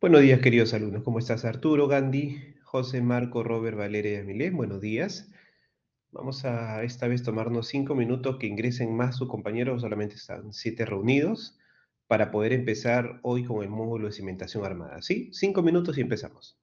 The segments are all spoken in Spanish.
Buenos días, queridos alumnos. ¿Cómo estás, Arturo, Gandhi, José, Marco, Robert, Valeria y Amilé? Buenos días. Vamos a esta vez tomarnos 5 minutos que ingresen más sus compañeros, solamente están 7 reunidos, para poder empezar hoy con el módulo de cimentación armada. ¿Sí? 5 minutos y empezamos.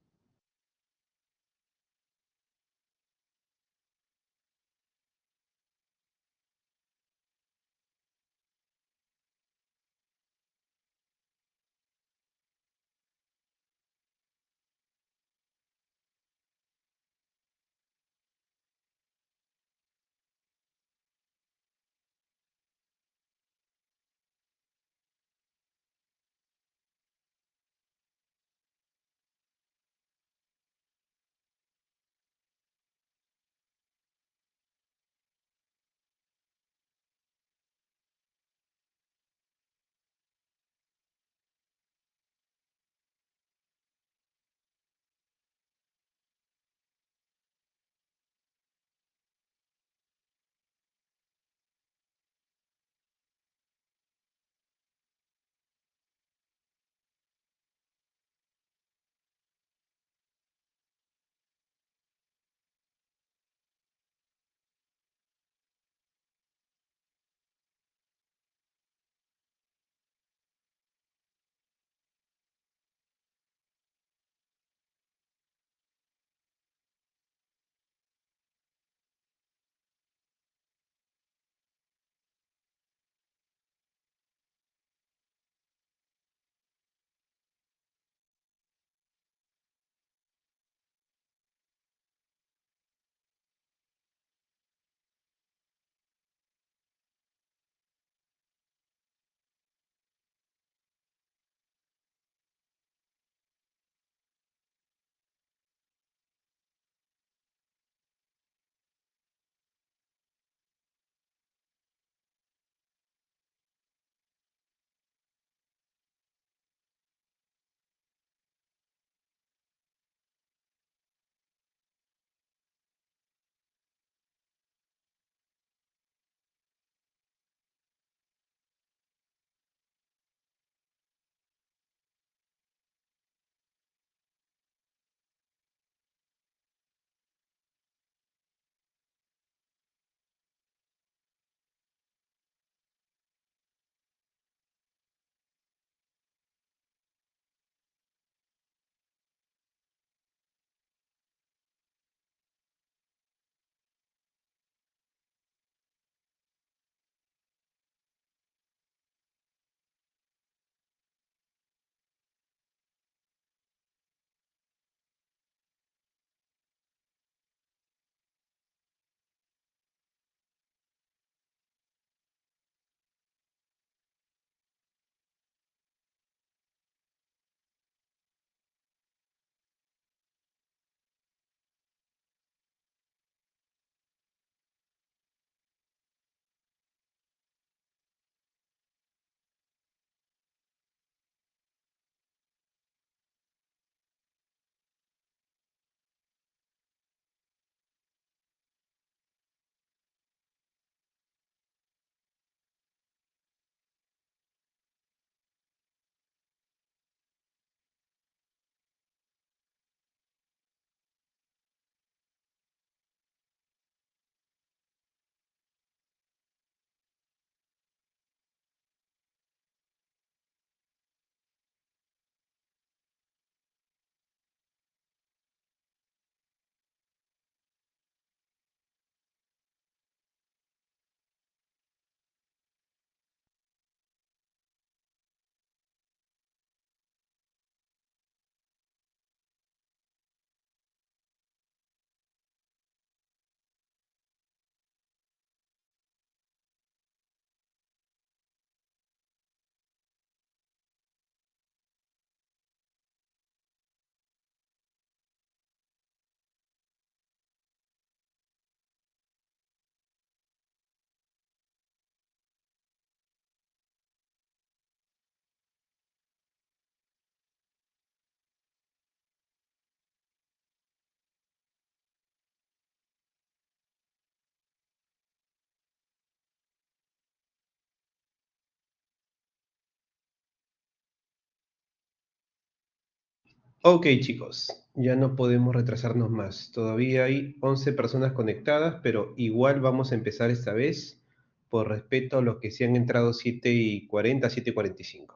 Ok, chicos, ya no podemos retrasarnos más. Todavía hay 11 personas conectadas, pero igual vamos a empezar esta vez por respeto a los que se han entrado 7:40, 7:45.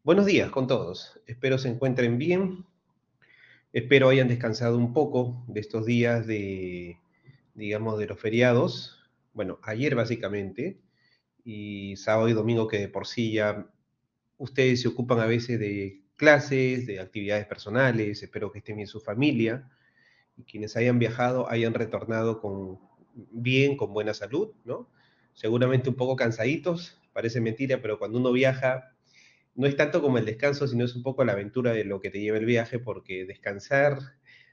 Buenos días con todos. Espero se encuentren bien. Espero hayan descansado un poco de estos días de, digamos, de los feriados. Bueno, ayer básicamente, y sábado y domingo que de por sí ya ustedes se ocupan a veces de clases, de actividades personales, espero que estén bien su familia y quienes hayan viajado hayan retornado con bien, con buena salud, ¿no? Seguramente un poco cansaditos, parece mentira, pero cuando uno viaja no es tanto como el descanso, sino es un poco la aventura de lo que te lleva el viaje, porque descansar,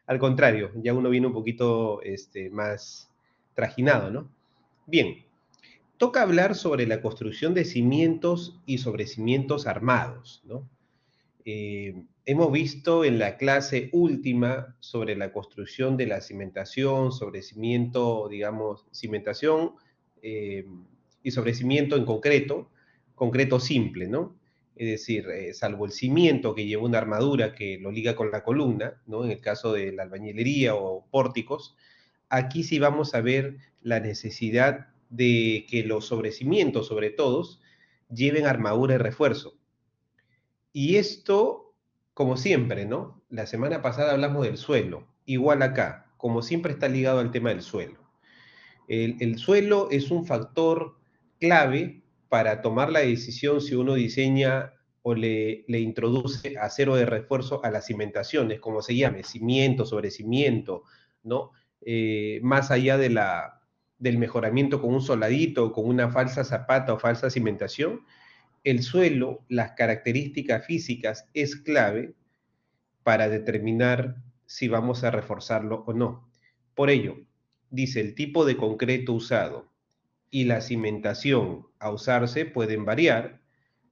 al contrario, ya uno viene un poquito más trajinado, ¿no? Bien, toca hablar sobre la construcción de cimientos y sobre cimientos armados, ¿no? Hemos visto en la clase última sobre la construcción de la cimentación, sobre cimiento, digamos, cimentación eh, y sobre cimiento en concreto, concreto simple, ¿no? Es decir, salvo el cimiento que lleva una armadura que lo liga con la columna, ¿no? En el caso de la albañilería o pórticos, aquí sí vamos a ver la necesidad de que los sobrecimientos, sobre todos, lleven armadura y refuerzo. Y esto, como siempre, ¿no? La semana pasada hablamos del suelo, igual acá, como siempre está ligado al tema del suelo. El suelo es un factor clave para tomar la decisión si uno diseña o le introduce acero de refuerzo a las cimentaciones, como se llame, cimiento sobre cimiento, ¿no? Más allá del mejoramiento con un soldadito, con una falsa zapata o falsa cimentación, el suelo, las características físicas es clave para determinar si vamos a reforzarlo o no. Por ello, dice el tipo de concreto usado y la cimentación a usarse pueden variar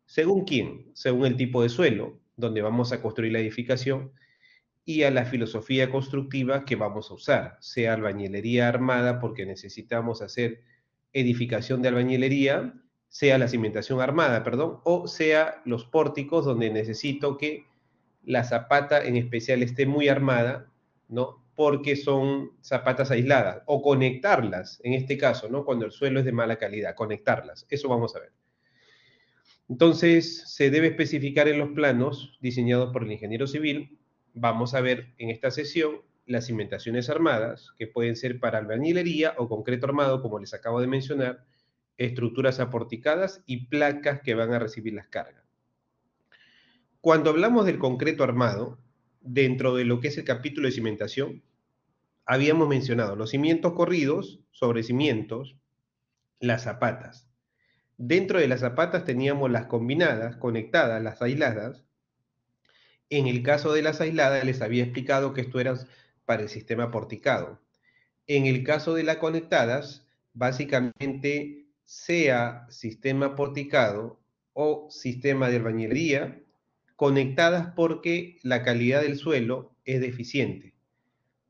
según quién, según el tipo de suelo donde vamos a construir la edificación y a la filosofía constructiva que vamos a usar, sea albañilería armada porque necesitamos hacer edificación de albañilería, sea la cimentación armada, perdón, o sea los pórticos donde necesito que la zapata en especial esté muy armada, ¿no? Porque son zapatas aisladas, o conectarlas, en este caso, ¿no? Cuando el suelo es de mala calidad, conectarlas. Eso vamos a ver. Entonces, se debe especificar en los planos diseñados por el ingeniero civil. Vamos a ver en esta sesión las cimentaciones armadas, que pueden ser para albañilería o concreto armado, como les acabo de mencionar, estructuras aporticadas y placas que van a recibir las cargas. Cuando hablamos del concreto armado, dentro de lo que es el capítulo de cimentación, habíamos mencionado los cimientos corridos sobre cimientos, las zapatas. Dentro de las zapatas teníamos las combinadas, conectadas, las aisladas. En el caso de las aisladas les había explicado que esto era para el sistema porticado. En el caso de las conectadas, básicamente sea sistema porticado o sistema de albañilería, conectadas porque la calidad del suelo es deficiente.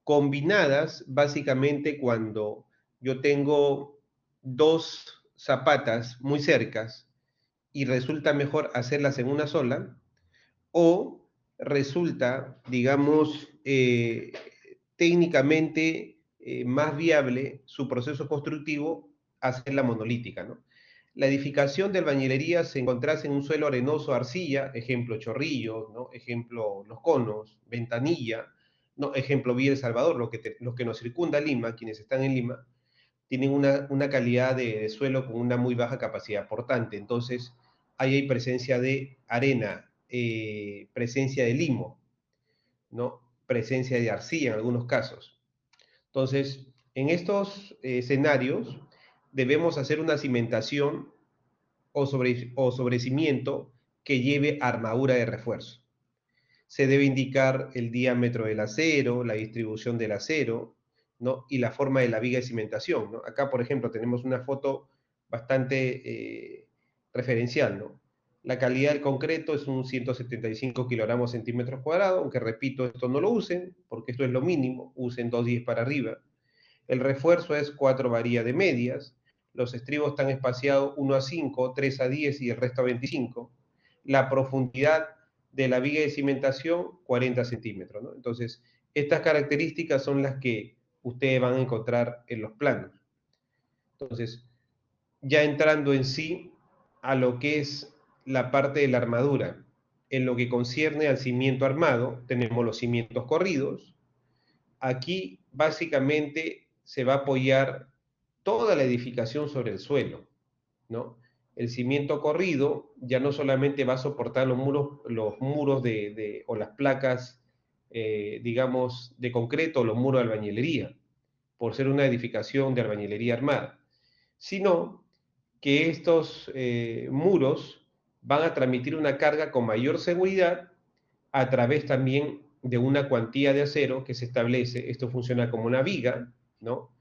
Combinadas, básicamente cuando yo tengo dos zapatas muy cercas y resulta mejor hacerlas en una sola, o resulta, digamos, técnicamente más viable su proceso constructivo hacerla monolítica, ¿no? La edificación de albañilería se encontrase en un suelo arenoso, arcilla, ejemplo Chorrillos, ¿no? Ejemplo Los Conos, Ventanilla, ¿no? Ejemplo Villa El Salvador, los que nos circunda Lima, quienes están en Lima, tienen una calidad de suelo con una muy baja capacidad portante. Entonces, ahí hay presencia de arena, presencia de limo, ¿no? Presencia de arcilla en algunos casos. Entonces, en estos escenarios debemos hacer una cimentación o sobrecimiento que lleve armadura de refuerzo. Se debe indicar el diámetro del acero, la distribución del acero, ¿no? Y la forma de la viga de cimentación, ¿no? Acá, por ejemplo, tenemos una foto bastante referencial, ¿no? La calidad del concreto es un 175 kilogramos centímetros cuadrados, aunque repito, esto no lo usen, porque esto es lo mínimo, usen 210 para arriba. El refuerzo es 4 varillas de medias, los estribos están espaciados 1 a 5, 3 a 10 y el resto a 25. La profundidad de la viga de cimentación 40 centímetros, ¿no? Entonces, estas características son las que ustedes van a encontrar en los planos. Entonces, ya entrando en sí a lo que es la parte de la armadura. En lo que concierne al cimiento armado, tenemos los cimientos corridos. Aquí básicamente se va a apoyar toda la edificación sobre el suelo, ¿no? El cimiento corrido ya no solamente va a soportar los muros o las placas, digamos, de concreto, o los muros de albañilería, por ser una edificación de albañilería armada, sino que estos muros van a transmitir una carga con mayor seguridad a través también de una cuantía de acero que se establece. Esto funciona como una viga, ¿no?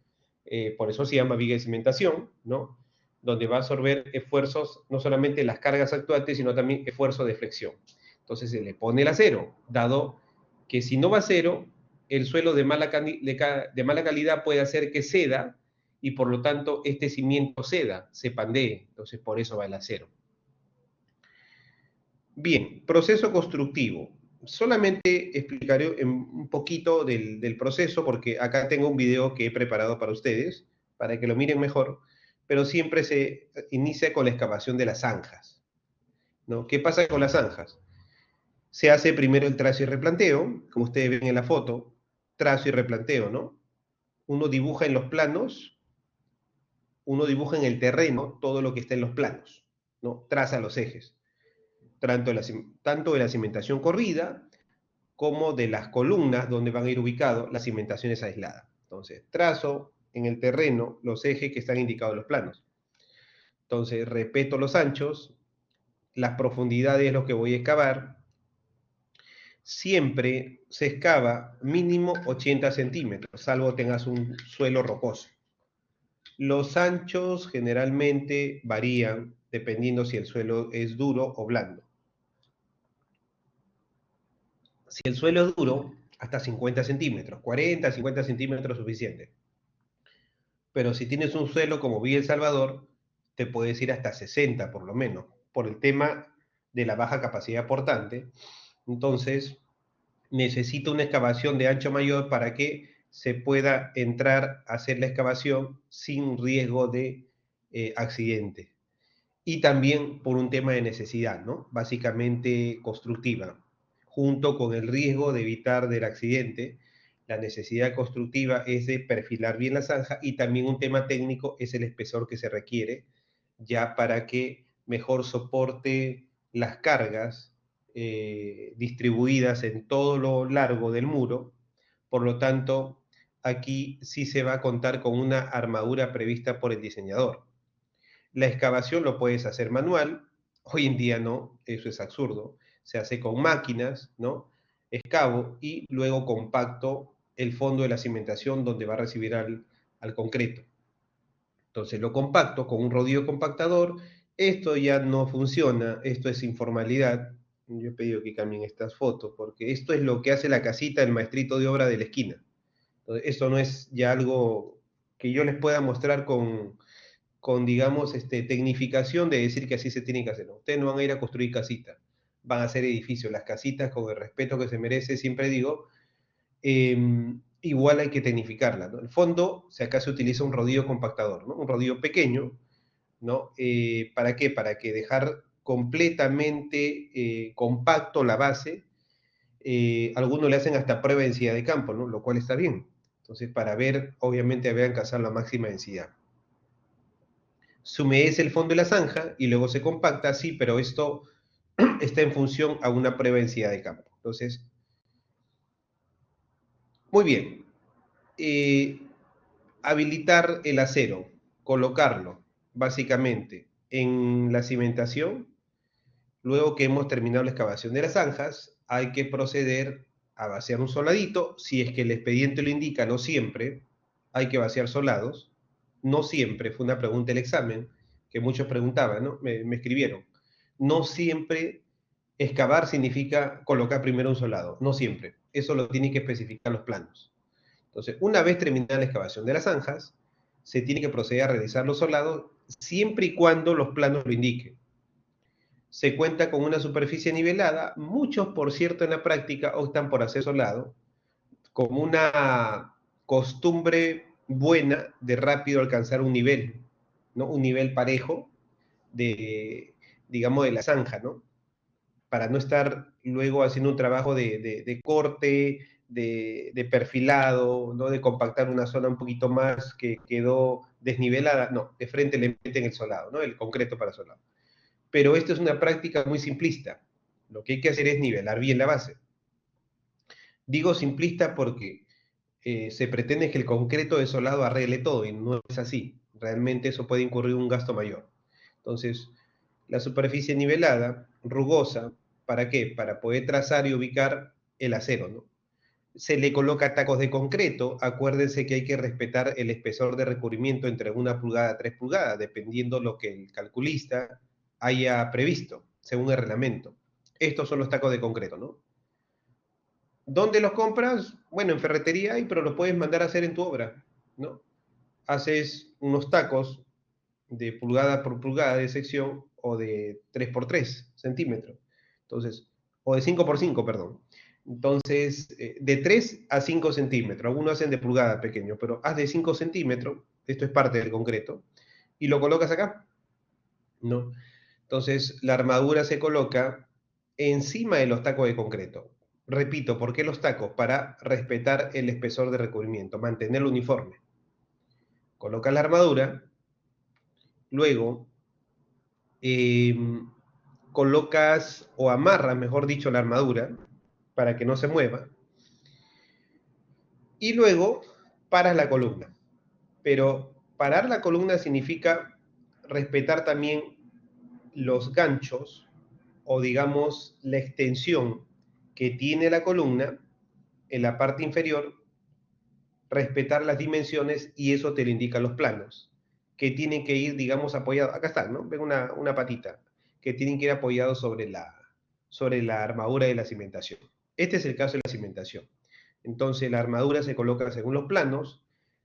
Por eso se llama viga de cimentación, ¿no? Donde va a absorber esfuerzos, no solamente las cargas actuantes, sino también esfuerzo de flexión. Entonces se le pone el acero, dado que si no va acero, el suelo de mala calidad puede hacer que ceda y por lo tanto este cimiento ceda, se pandee. Entonces por eso va el acero. Bien, proceso constructivo. Solamente explicaré un poquito del proceso, porque acá tengo un video que he preparado para ustedes, para que lo miren mejor, pero siempre se inicia con la excavación de las zanjas, ¿no? ¿Qué pasa con las zanjas? Se hace primero el trazo y replanteo, como ustedes ven en la foto, trazo y replanteo, ¿no? Uno dibuja en los planos, uno dibuja en el terreno todo lo que está en los planos, ¿no? Traza los ejes, tanto de la cimentación corrida, como de las columnas donde van a ir ubicados las cimentaciones aisladas. Entonces, trazo en el terreno los ejes que están indicados en los planos. Entonces, respeto los anchos, las profundidades es lo que voy a excavar. Siempre se excava mínimo 80 centímetros, salvo tengas un suelo rocoso. Los anchos generalmente varían dependiendo si el suelo es duro o blando. Si el suelo es duro, hasta 50 centímetros, 40, 50 centímetros suficiente. Pero si tienes un suelo como Villa El Salvador, te puedes ir hasta 60 por lo menos, por el tema de la baja capacidad portante. Entonces, necesita una excavación de ancho mayor para que se pueda entrar a hacer la excavación sin riesgo de accidente. Y también por un tema de necesidad, ¿no? Básicamente constructiva, junto con el riesgo de evitar del accidente. La necesidad constructiva es de perfilar bien la zanja y también un tema técnico es el espesor que se requiere ya para que mejor soporte las cargas distribuidas en todo lo largo del muro. Por lo tanto, aquí sí se va a contar con una armadura prevista por el diseñador. La excavación lo puedes hacer manual, hoy en día no, eso es absurdo, se hace con máquinas, ¿no? Excavo y luego compacto el fondo de la cimentación donde va a recibir al concreto. Entonces lo compacto con un rodillo compactador, esto ya no funciona, esto es informalidad. Yo he pedido que cambien estas fotos porque esto es lo que hace la casita del maestrito de obra de la esquina. Entonces, esto no es ya algo que yo les pueda mostrar con digamos, tecnificación de decir que así se tiene que hacer. ¿No? Ustedes no van a ir a construir casitas, van a hacer edificios. Las casitas, con el respeto que se merece, siempre digo, igual hay que tecnificarla. ¿no? El fondo, si acá se utiliza un rodillo compactador, ¿no? Un rodillo pequeño, ¿no? ¿Para qué? Para que dejar completamente compacto la base. Algunos le hacen hasta prueba de densidad de campo, ¿no? Lo cual está bien. Entonces, para ver, obviamente, había que alcanzar la máxima densidad. Se humedece el fondo de la zanja y luego se compacta, sí, pero esto está en función a una prueba de densidad de campo. Entonces, muy bien. Habilitar el acero, colocarlo básicamente en la cimentación. Luego que hemos terminado la excavación de las zanjas, hay que proceder a vaciar un soladito. Si es que el expediente lo indica, no siempre hay que vaciar solados. No siempre, fue una pregunta del examen que muchos preguntaban, ¿no? Me escribieron. No siempre excavar significa colocar primero un solado, no siempre. Eso lo tienen que especificar los planos. Entonces, una vez terminada la excavación de las zanjas, se tiene que proceder a realizar los solados siempre y cuando los planos lo indiquen. se cuenta con una superficie nivelada. Muchos, por cierto, en la práctica optan por hacer solado como una costumbre buena de rápido alcanzar un nivel, ¿no? Un nivel parejo de, digamos, de la zanja, ¿no? Para no estar luego haciendo un trabajo de corte, de perfilado, ¿no? De compactar una zona un poquito más que quedó desnivelada. No, de frente le meten el solado, ¿no? El concreto para solado. Pero esto es una práctica muy simplista. Lo que hay que hacer es nivelar bien la base. Digo simplista porque se pretende que el concreto de solado arregle todo y no es así. Realmente eso puede incurrir un gasto mayor. Entonces, la superficie nivelada, rugosa, ¿para qué? Para poder trazar y ubicar el acero, ¿no? Se le coloca tacos de concreto. Acuérdense que hay que respetar el espesor de recubrimiento entre 1 pulgada a 3 pulgadas, dependiendo lo que el calculista haya previsto, según el reglamento. Estos son los tacos de concreto, ¿no? ¿Dónde los compras? Bueno, en ferretería hay, pero los puedes mandar a hacer en tu obra, ¿no? Haces unos tacos de pulgada por pulgada de sección o de 3 por 3 centímetros. Entonces, o de 5 por 5, perdón. Entonces, de 3 a 5 centímetros. Algunos hacen de pulgada pequeño, pero haz de 5 centímetros, esto es parte del concreto, y lo colocas acá, ¿no? Entonces, la armadura se coloca encima de los tacos de concreto. Repito, ¿por qué los tacos? Para respetar el espesor de recubrimiento, mantenerlo uniforme. Colocas la armadura, luego eh, colocas o amarras, mejor dicho, la armadura para que no se mueva y luego paras la columna. Pero parar la columna significa respetar también los ganchos o digamos la extensión que tiene la columna en la parte inferior, respetar las dimensiones y eso te lo indican los planos, que tienen que ir, digamos, apoyados. Acá está, ¿no? Ven una patita, que tienen que ir apoyados sobre la armadura de la cimentación. Este es el caso de la cimentación. Entonces la armadura se coloca según los planos.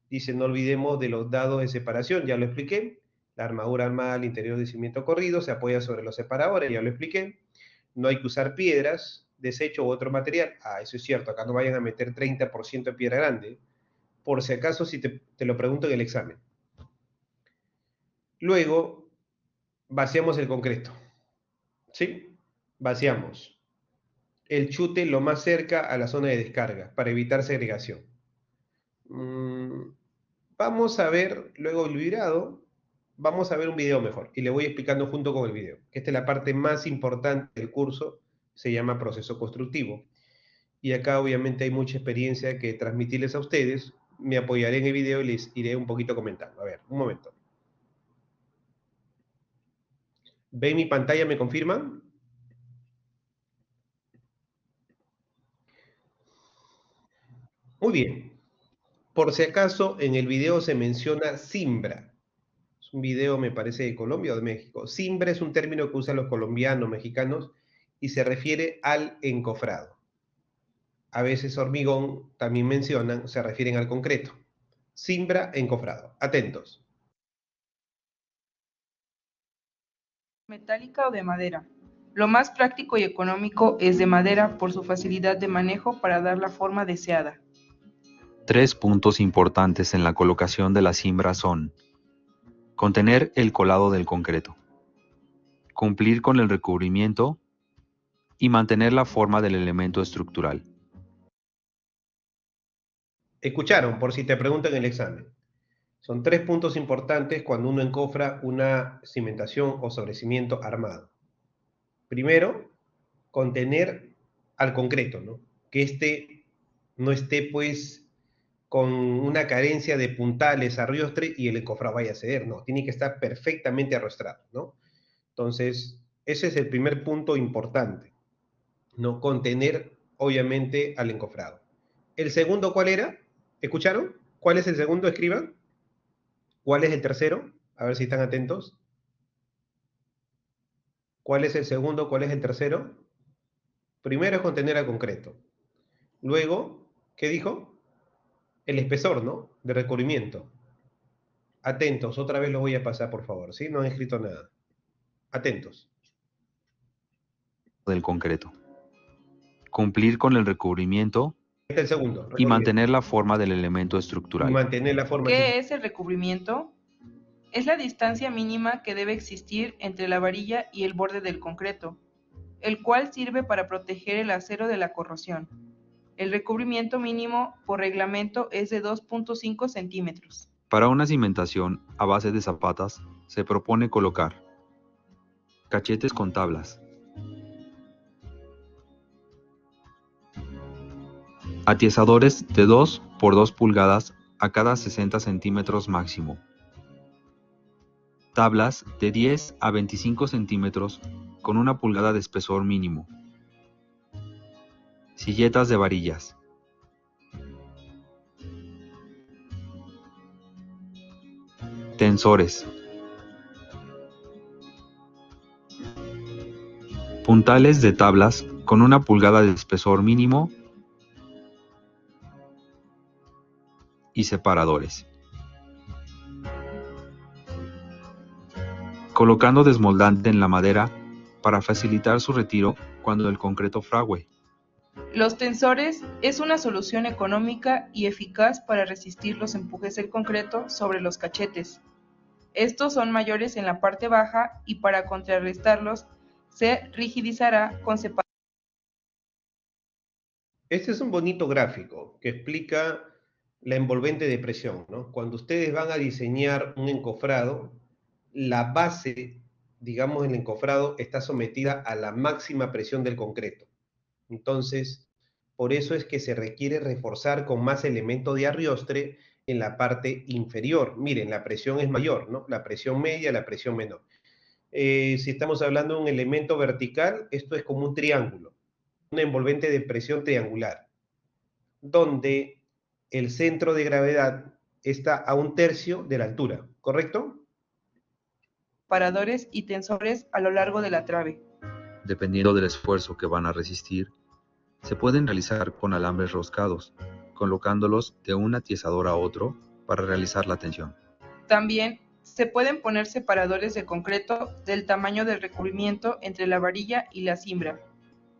Dice, no olvidemos de los dados de separación, ya lo expliqué. La armadura armada al interior del cimiento corrido se apoya sobre los separadores, ya lo expliqué. No hay que usar piedras, desecho u otro material. Ah, eso es cierto, acá no vayan a meter 30% de piedra grande, por si acaso si te lo pregunto en el examen. Luego, vaciamos el concreto, ¿sí? Vaciamos el chute lo más cerca a la zona de descarga para evitar segregación. Vamos a ver luego el vibrado, vamos a ver un video mejor y le voy explicando junto con el video. Esta es la parte más importante del curso, se llama proceso constructivo. Y acá obviamente hay mucha experiencia que transmitirles a ustedes. Me apoyaré en el video y les iré un poquito comentando. A ver, un momento. ¿Ven mi pantalla? ¿Me confirman? Muy bien. Por si acaso, en el video se menciona simbra. Es un video, me parece, de Colombia o de México. Simbra es un término que usan los colombianos, mexicanos, y se refiere al encofrado. A veces hormigón también mencionan, se refieren al concreto. Simbra, encofrado. Atentos. Metálica o de madera. Lo más práctico y económico es de madera por su facilidad de manejo para dar la forma deseada. 3 puntos importantes en la colocación de la cimbra son: contener el colado del concreto, cumplir con el recubrimiento y mantener la forma del elemento estructural. Escucharon, por si te preguntan en el examen. Son 3 puntos importantes cuando uno encofra una cimentación o sobrecimiento armado. Primero, contener al concreto, ¿no? Que este no esté pues con una carencia de puntales, arrostre y el encofrado vaya a ceder, no, tiene que estar perfectamente arrostrado, ¿no? Entonces, ese es el primer punto importante, ¿no? Contener, obviamente, al encofrado. ¿El segundo cuál era? ¿Escucharon? ¿Cuál es el segundo? Escriban. ¿Cuál es el tercero? A ver si están atentos. ¿Cuál es el segundo? ¿Cuál es el tercero? Primero es contener al concreto. Luego, ¿qué dijo? El espesor, ¿no? De recubrimiento. Atentos, otra vez lo voy a pasar, por favor, ¿sí? No han escrito nada. Atentos. del concreto. Cumplir con el recubrimiento Este es el segundo. y recubrimiento. mantener la forma del elemento Y estructural. mantener la forma. ¿Qué es el recubrimiento? Es la distancia mínima que debe existir entre la varilla y el borde del concreto, el cual sirve para proteger el acero de la corrosión. El recubrimiento mínimo por reglamento es de 2.5 centímetros. Para una cimentación a base de zapatas, se propone colocar cachetes con tablas, atiesadores de 2 por 2 pulgadas a cada 60 centímetros máximo, tablas de 10 a 25 centímetros con 1 pulgada de espesor mínimo, silletas de varillas, tensores, puntales de tablas con 1 pulgada de espesor mínimo y separadores. Colocando desmoldante en la madera para facilitar su retiro cuando el concreto fragüe. Los tensores es una solución económica y eficaz para resistir los empujes del concreto sobre los cachetes. Estos son mayores en la parte baja y para contrarrestarlos se rigidizará con separadores. Este es un bonito gráfico que explica la envolvente de presión, ¿no? Cuando ustedes van a diseñar un encofrado, la base, digamos, del encofrado está sometida a la máxima presión del concreto. Entonces, por eso es que se requiere reforzar con más elemento de arriostre en la parte inferior. Miren, la presión es mayor, ¿no? La presión media, la presión menor. Si estamos hablando de un elemento vertical, esto es como un triángulo, una envolvente de presión triangular, donde el centro de gravedad está a 1/3 de la altura, ¿correcto? Separadores y tensores a lo largo de la trave. Dependiendo del esfuerzo que van a resistir, se pueden realizar con alambres roscados, colocándolos de un atiesador a otro para realizar la tensión. También se pueden poner separadores de concreto del tamaño del recubrimiento entre la varilla y la cimbra.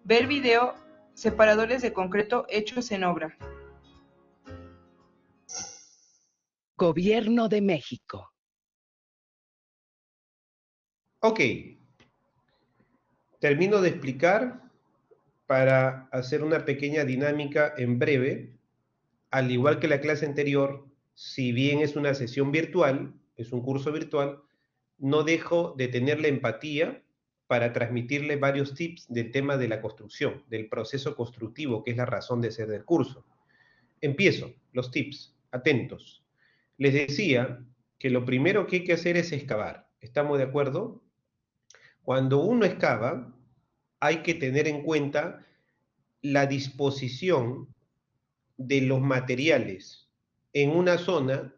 Ver video separadores de concreto hechos en obra. Gobierno de México. Ok, termino de explicar para hacer una pequeña dinámica en breve. Al igual que la clase anterior, si bien es una sesión virtual, es un curso virtual, no dejo de tener la empatía para transmitirle varios tips del tema de la construcción, del proceso constructivo, que es la razón de ser del curso. Empiezo, los tips, atentos. Les decía que lo primero que hay que hacer es excavar. ¿Estamos de acuerdo? Cuando uno excava, hay que tener en cuenta la disposición de los materiales en una zona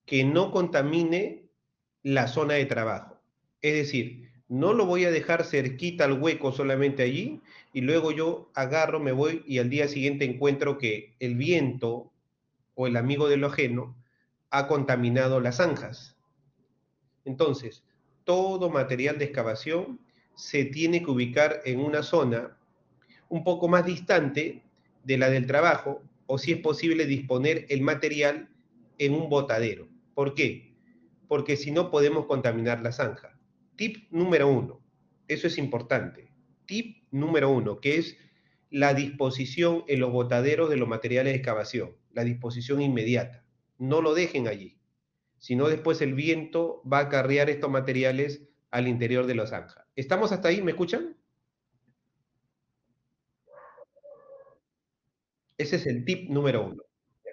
que no contamine la zona de trabajo. Es decir, no lo voy a dejar cerquita al hueco solamente allí y luego yo agarro, me voy y al día siguiente encuentro que el viento o el amigo de lo ajeno ha contaminado las zanjas. Entonces, todo material de excavación se tiene que ubicar en una zona un poco más distante de la del trabajo, o si es posible disponer el material en un botadero. ¿Por qué? Porque si no podemos contaminar la zanja. Tip número 1, eso es importante. Tip número 1, que es la disposición en los botaderos de los materiales de excavación, la disposición inmediata. No lo dejen allí, sino después el viento va a acarrear estos materiales al interior de la zanja. ¿Estamos hasta ahí? ¿Me escuchan? Ese es el tip número 1.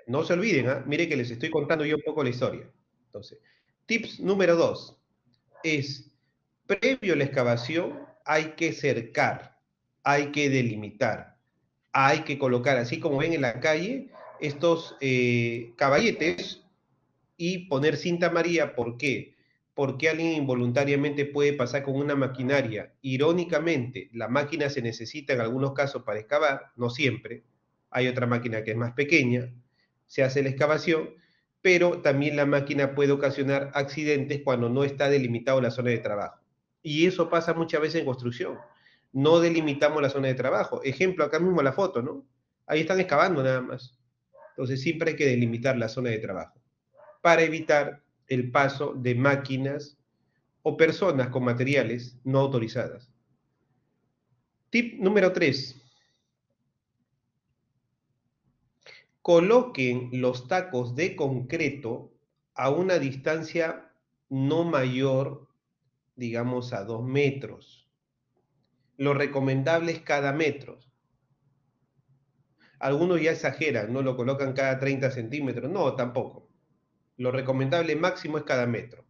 No se olviden, ¿eh? Mire que les estoy contando yo un poco la historia. Entonces, tips número 2 es, previo a la excavación, hay que cercar, hay que delimitar, hay que colocar, así como ven en la calle, estos caballetes y poner cinta amarilla. ¿Por qué? Porque alguien involuntariamente puede pasar con una maquinaria. Irónicamente, la máquina se necesita en algunos casos para excavar, no siempre. Hay otra máquina que es más pequeña, se hace la excavación, pero también la máquina puede ocasionar accidentes cuando no está delimitado la zona de trabajo. Y eso pasa muchas veces en construcción. no delimitamos la zona de trabajo. Ejemplo, acá mismo la foto, ¿no? Ahí están excavando nada más. Entonces siempre hay que delimitar la zona de trabajo para evitar el paso de máquinas o personas con materiales no autorizadas. Tip número 3. Coloquen los tacos de concreto a una distancia no mayor, digamos, a 2 metros. Lo recomendable es cada metro. Algunos ya exageran, no lo colocan cada 30 centímetros. No, tampoco. Lo recomendable máximo es cada metro.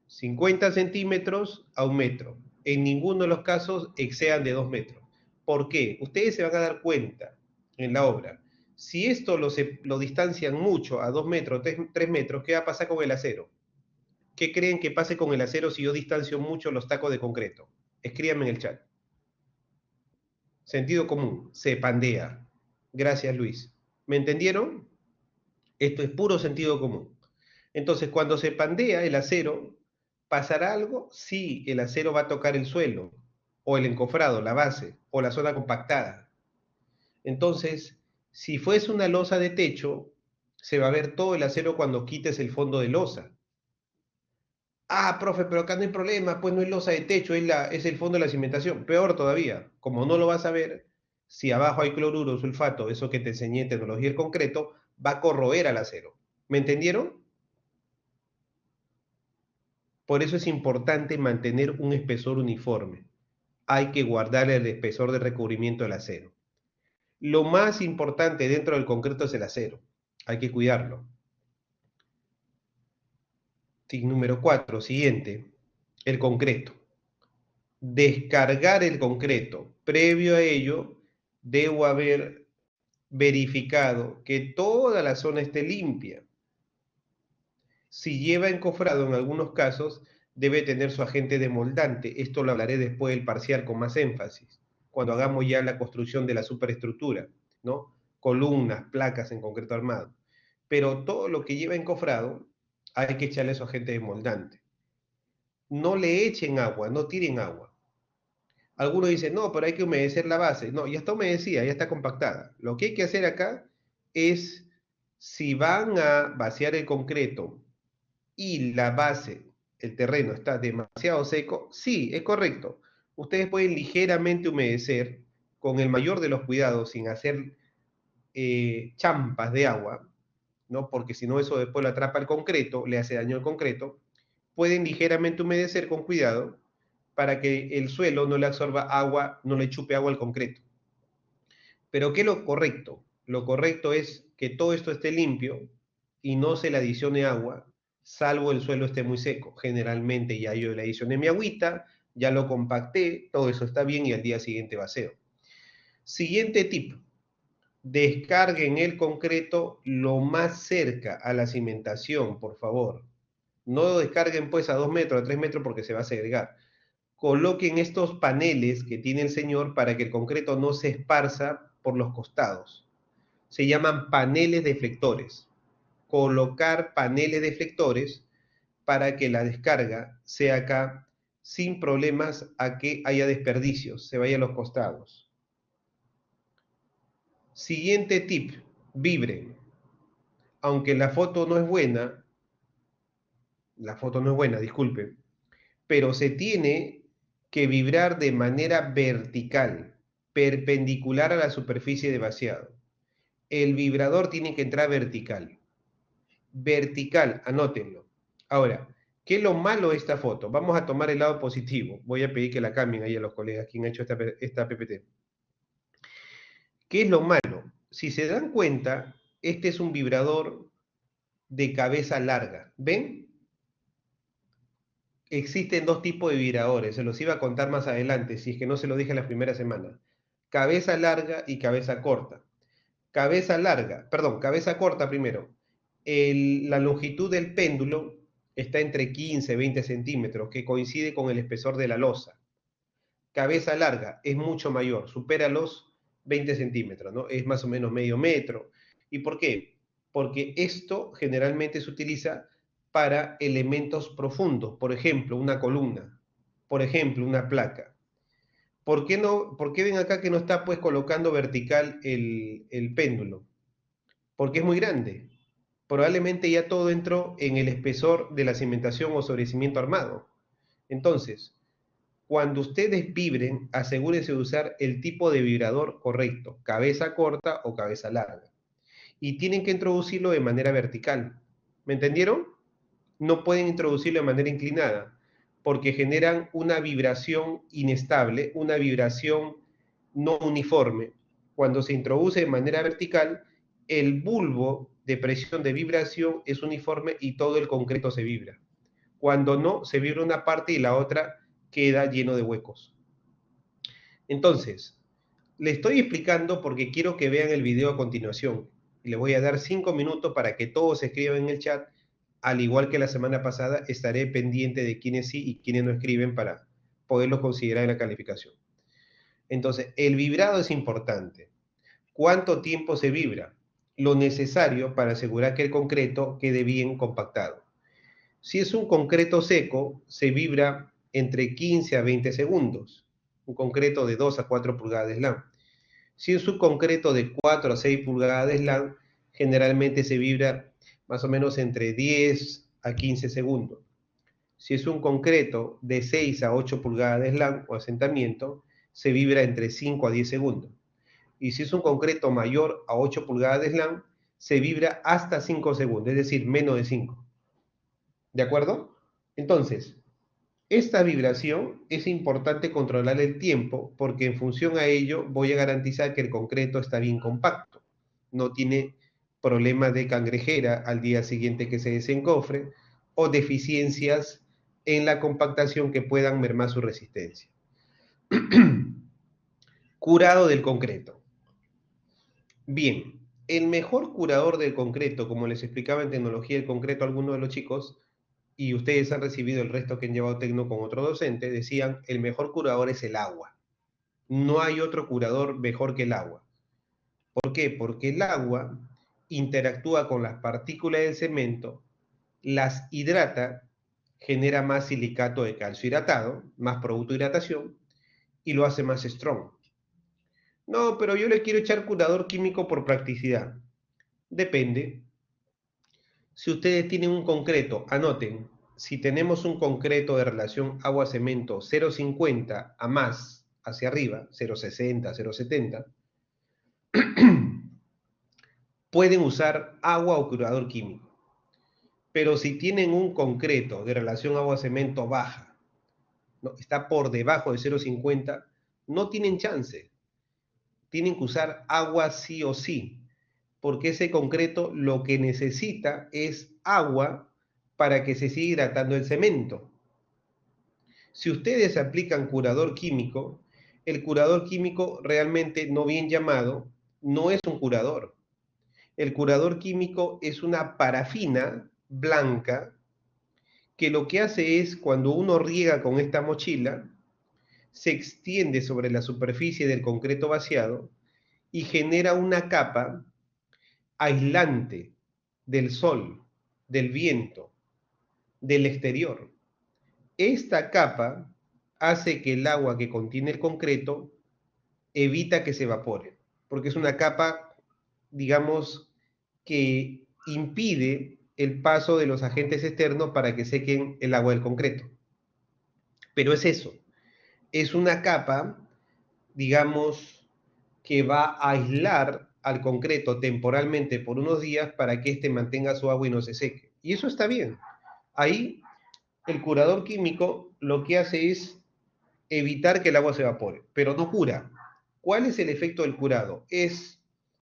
50 centímetros a 1 metro. En ninguno de los casos excedan de 2 metros. ¿Por qué? Ustedes se van a dar cuenta en la obra. Si esto lo distancian mucho a 2 metros, 3 metros, ¿qué va a pasar con el acero? ¿Qué creen que pase con el acero si yo distancio mucho los tacos de concreto? Escríbanme en el chat. Sentido común, se pandea. Gracias, Luis. ¿Me entendieron? Esto es puro sentido común. Entonces, cuando se pandea el acero, ¿pasará algo? Sí, el acero va a tocar el suelo, o el encofrado, la base, o la zona compactada. Entonces, si fuese una losa de techo, se va a ver todo el acero cuando quites el fondo de losa. Ah, profe, pero acá no hay problema, pues no es losa de techo, es el fondo de la cimentación. Peor todavía, como no lo vas a ver, si abajo hay cloruro, sulfato, eso que te enseñé en tecnología del concreto, va a corroer al acero. ¿Me entendieron? Por eso es importante mantener un espesor uniforme. Hay que guardar el espesor de recubrimiento del acero. Lo más importante dentro del concreto es el acero. Hay que cuidarlo. Tip número 4, siguiente, el concreto. Descargar el concreto. Previo a ello, debo haber verificado que toda la zona esté limpia. Si lleva encofrado en algunos casos, debe tener su agente demoldante. Esto lo hablaré después del parcial con más énfasis, cuando hagamos ya la construcción de la superestructura, ¿no? Columnas, placas en concreto armado. Pero todo lo que lleva encofrado, hay que echarle su agente demoldante. No le echen agua, no tiren agua. Algunos dicen, no, pero hay que humedecer la base. No, ya está humedecida, ya está compactada. Lo que hay que hacer acá es, si van a vaciar el concreto y la base, el terreno está demasiado seco, sí, es correcto. Ustedes pueden ligeramente humedecer con el mayor de los cuidados, sin hacer champas de agua, ¿no? Porque si no eso después lo atrapa el concreto, le hace daño al concreto. Pueden ligeramente humedecer con cuidado para que el suelo no le absorba agua, no le chupe agua al concreto. Pero ¿qué es lo correcto? Lo correcto es que todo esto esté limpio y no se le adicione agua, salvo el suelo esté muy seco. Generalmente ya yo le adicioné mi agüita, ya lo compacté, todo eso está bien y al día siguiente vacío. Siguiente tip. Descarguen el concreto lo más cerca a la cimentación, por favor. No lo descarguen pues a 2 metros, a 3 metros porque se va a segregar. Coloquen estos paneles que tiene el señor para que el concreto no se esparza por los costados. Se llaman paneles deflectores. Colocar paneles deflectores para que la descarga sea acá sin problemas a que haya desperdicios, se vaya a los costados. Siguiente tip, vibren. Aunque la foto no es buena, disculpe, pero se tiene que vibrar de manera vertical, perpendicular a la superficie de vaciado. El vibrador tiene que entrar vertical. Vertical, anótenlo. Ahora, ¿qué es lo malo de esta foto? Vamos a tomar el lado positivo. Voy a pedir que la cambien ahí a los colegas, quien ha hecho esta PPT. ¿Qué es lo malo? Si se dan cuenta, este es un vibrador de cabeza larga. ¿Ven? Existen dos tipos de vibradores, se los iba a contar más adelante, si es que no se lo dije en la primera semana. Cabeza larga y cabeza corta. Cabeza corta primero. La longitud del péndulo está entre 15 y 20 centímetros, que coincide con el espesor de la losa. Cabeza larga es mucho mayor, supera los 20 centímetros, ¿no? Es más o menos medio metro. ¿Y por qué? Porque esto generalmente se utiliza para elementos profundos, por ejemplo, una columna, por ejemplo, una placa. ¿Por qué no, por qué ven acá que no está pues colocando vertical el péndulo? Porque es muy grande. Probablemente ya todo entró en el espesor de la cimentación o sobre cimiento armado. Entonces, cuando ustedes vibren, asegúrense de usar el tipo de vibrador correcto, cabeza corta o cabeza larga. Y tienen que introducirlo de manera vertical. ¿Me entendieron? No pueden introducirlo de manera inclinada, porque generan una vibración inestable, una vibración no uniforme. Cuando se introduce de manera vertical, el bulbo de presión de vibración es uniforme y todo el concreto se vibra. Cuando no, se vibra una parte y la otra queda lleno de huecos. Entonces, le estoy explicando porque quiero que vean el video a continuación. Le voy a dar 5 minutos para que todos escriban en el chat. Al igual que la semana pasada, estaré pendiente de quiénes sí y quiénes no escriben para poderlos considerar en la calificación. Entonces, el vibrado es importante. ¿Cuánto tiempo se vibra? Lo necesario para asegurar que el concreto quede bien compactado. Si es un concreto seco, se vibra entre 15 a 20 segundos. Un concreto de 2 a 4 pulgadas de slam. Si es un concreto de 4 a 6 pulgadas de slam, generalmente se vibra más o menos entre 10 a 15 segundos. Si es un concreto de 6 a 8 pulgadas de slam o asentamiento, se vibra entre 5 a 10 segundos. Y si es un concreto mayor a 8 pulgadas de slam, se vibra hasta 5 segundos, es decir, menos de 5. ¿De acuerdo? Entonces, esta vibración es importante controlar el tiempo porque en función a ello voy a garantizar que el concreto está bien compacto. No tiene problemas de cangrejera al día siguiente que se desencofre o deficiencias en la compactación que puedan mermar su resistencia. Curado del concreto. Bien, el mejor curador del concreto, como les explicaba en tecnología del concreto a algunos de los chicos, y ustedes han recibido el resto que han llevado tecno con otro docente, decían, el mejor curador es el agua. No hay otro curador mejor que el agua. ¿Por qué? Porque el agua interactúa con las partículas del cemento, las hidrata, genera más silicato de calcio hidratado, más producto de hidratación, y lo hace más strong. No, pero yo le quiero echar curador químico por practicidad. Depende. Si ustedes tienen un concreto, anoten, si tenemos un concreto de relación agua-cemento 0,50 a más hacia arriba, 0,60, 0,70, pueden usar agua o curador químico. Pero si tienen un concreto de relación agua-cemento baja, ¿no? Está por debajo de 0,50, no tienen chance. Tienen que usar agua sí o sí, porque ese concreto lo que necesita es agua para que se siga hidratando el cemento. Si ustedes aplican curador químico, el curador químico realmente no bien llamado no es un curador. El curador químico es una parafina blanca que lo que hace es, cuando uno riega con esta mochila, se extiende sobre la superficie del concreto vaciado y genera una capa aislante del sol, del viento, del exterior. Esta capa hace que el agua que contiene el concreto evita que se evapore, porque es una capa, digamos, que impide el paso de los agentes externos para que sequen el agua del concreto. Pero es eso, es una capa, digamos, que va a aislar al concreto temporalmente por unos días para que éste mantenga su agua y no se seque. Y eso está bien. Ahí el curador químico lo que hace es evitar que el agua se evapore, pero no cura. ¿Cuál es el efecto del curado? Es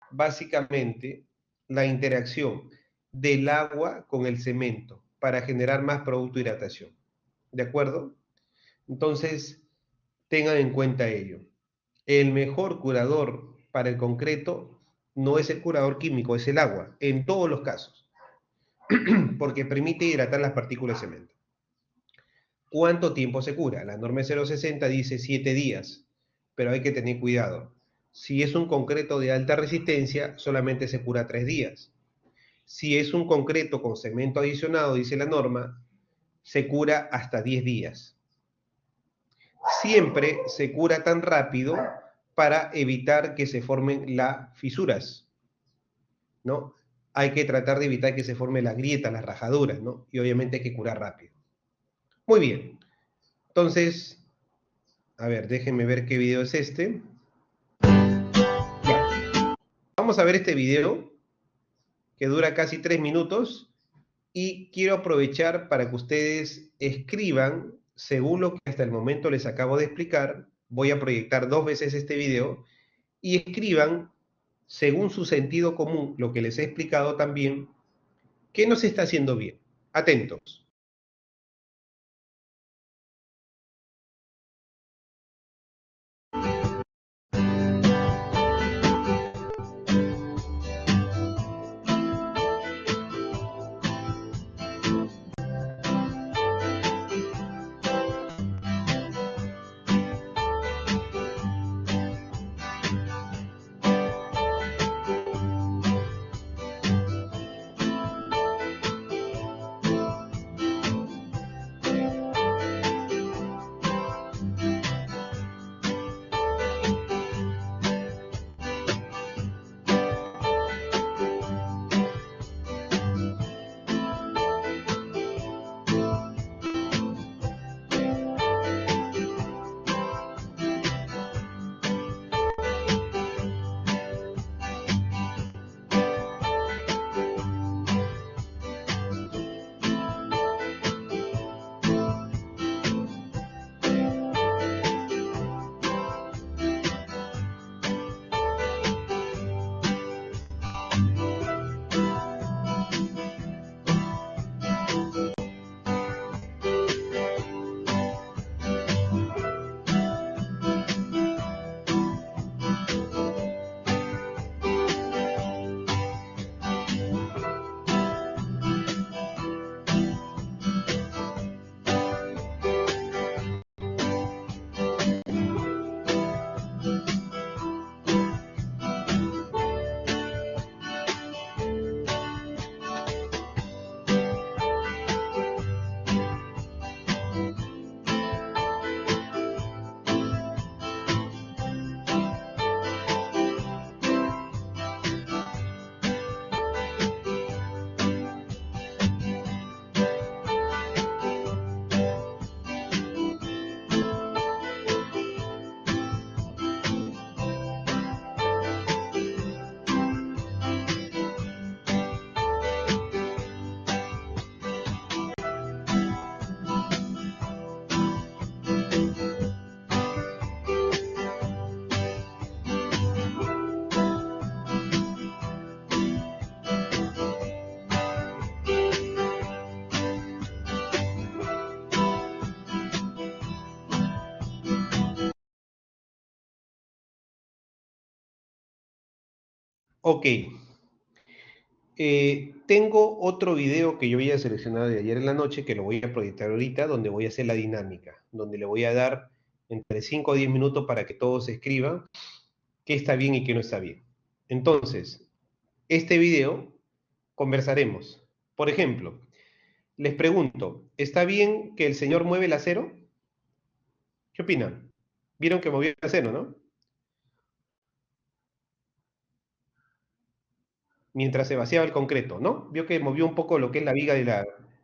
básicamente la interacción del agua con el cemento para generar más producto de hidratación. ¿De acuerdo? Entonces, tengan en cuenta ello. El mejor curador para el concreto no es el curador químico, es el agua, en todos los casos, porque permite hidratar las partículas de cemento. ¿Cuánto tiempo se cura? La norma 060 dice 7 días, pero hay que tener cuidado. Si es un concreto de alta resistencia, solamente se cura 3 días. Si es un concreto con cemento adicionado, dice la norma, se cura hasta 10 días. siempre se cura tan rápido para evitar que se formen las fisuras, ¿no? Hay que tratar de evitar que se formen las grietas, las rajaduras, ¿no? Y obviamente hay que curar rápido. Muy bien. Entonces, a ver, déjenme ver qué video es este. Ya. Vamos a ver este video que dura casi 3 minutos y quiero aprovechar para que ustedes escriban, según lo que hasta el momento les acabo de explicar. Voy a proyectar 2 veces este video y escriban, según su sentido común, lo que les he explicado también, qué no se está haciendo bien. Atentos. Ok. Tengo otro video que yo había seleccionado de ayer en la noche que lo voy a proyectar ahorita, donde voy a hacer la dinámica, donde le voy a dar entre 5 o 10 minutos para que todos escriban qué está bien y qué no está bien. Entonces, este video conversaremos. Por ejemplo, les pregunto, ¿está bien que el señor mueve el acero? ¿Qué opinan? ¿Vieron que movió el acero, no? Mientras se vaciaba el concreto, ¿no? Vio que movió un poco lo que es la viga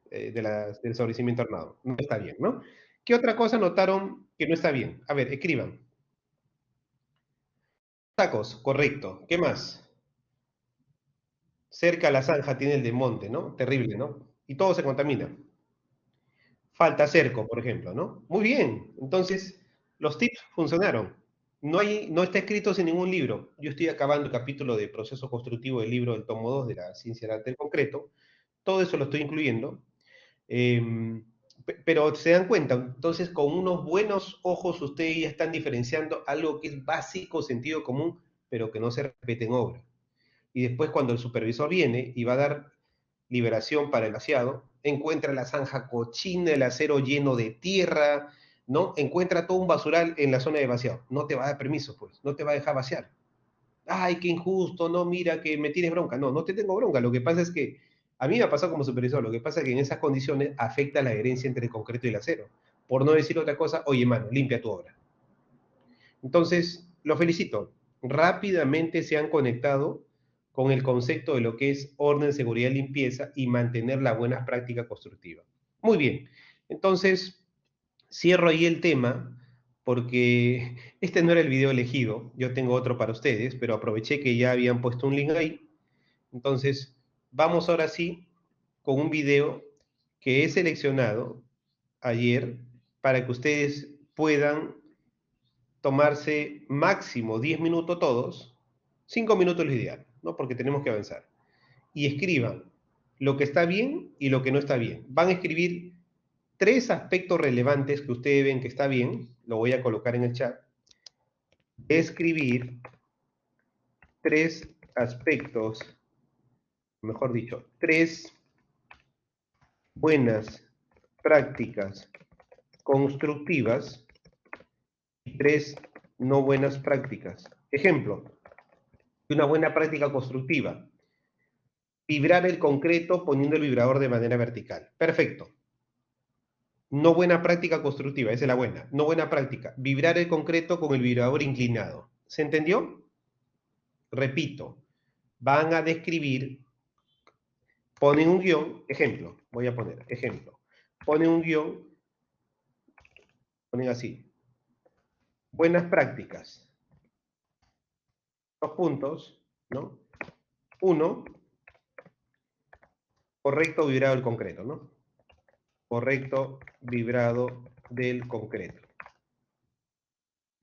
del sobrecimiento armado. No está bien, ¿no? ¿Qué otra cosa notaron que no está bien? A ver, escriban. Tacos, correcto. ¿Qué más? Cerca a la zanja tiene el desmonte, ¿no? Terrible, ¿no? Y todo se contamina. Falta cerco, por ejemplo, ¿no? Muy bien. Entonces, los tips funcionaron. No está escrito en ningún libro. Yo estoy acabando el capítulo de proceso constructivo del libro del tomo 2 de la ciencia del arte del concreto. Todo eso lo estoy incluyendo. Pero se dan cuenta, entonces con unos buenos ojos ustedes ya están diferenciando algo que es básico, sentido común, pero que no se repite en obra. Y después cuando el supervisor viene y va a dar liberación para el vaciado, encuentra la zanja cochina, el acero lleno de tierra, ¿no? Encuentra todo un basural en la zona de vaciado. No te va a dar permiso, pues, no te va a dejar vaciar. Ay, qué injusto, no, mira que me tienes bronca. No, no te tengo bronca. Lo que pasa es que a mí me ha pasado como supervisor, lo que pasa es que en esas condiciones afecta la adherencia entre el concreto y el acero. por no decir otra cosa, oye, mano, limpia tu obra. Entonces, lo felicito. Rápidamente se han conectado con el concepto de lo que es orden, seguridad y limpieza y mantener la buena práctica constructiva. Muy bien. Entonces, cierro ahí el tema porque este no era el video elegido. Yo tengo otro para ustedes, pero aproveché que ya habían puesto un link ahí. Entonces, vamos ahora sí con un video que he seleccionado ayer para que ustedes puedan tomarse máximo 10 minutos todos, 5 minutos es lo ideal, ¿no? Porque tenemos que avanzar. Y escriban lo que está bien y lo que no está bien. Van a escribir 3 aspectos relevantes que ustedes ven que está bien, lo voy a colocar en el chat. Escribir 3 aspectos, mejor dicho, 3 buenas prácticas constructivas y 3 no buenas prácticas. Ejemplo, una buena práctica constructiva. Vibrar el concreto poniendo el vibrador de manera vertical. Perfecto. No buena práctica constructiva, esa es la buena. No buena práctica. Vibrar el concreto con el vibrador inclinado. ¿Se entendió? Repito. Van a describir, ponen un guión, ejemplo, voy a poner, ejemplo. Ponen un guión, ponen así. Buenas prácticas. 2 puntos, ¿no? 1, correcto vibrado del concreto, ¿no? Correcto vibrado del concreto.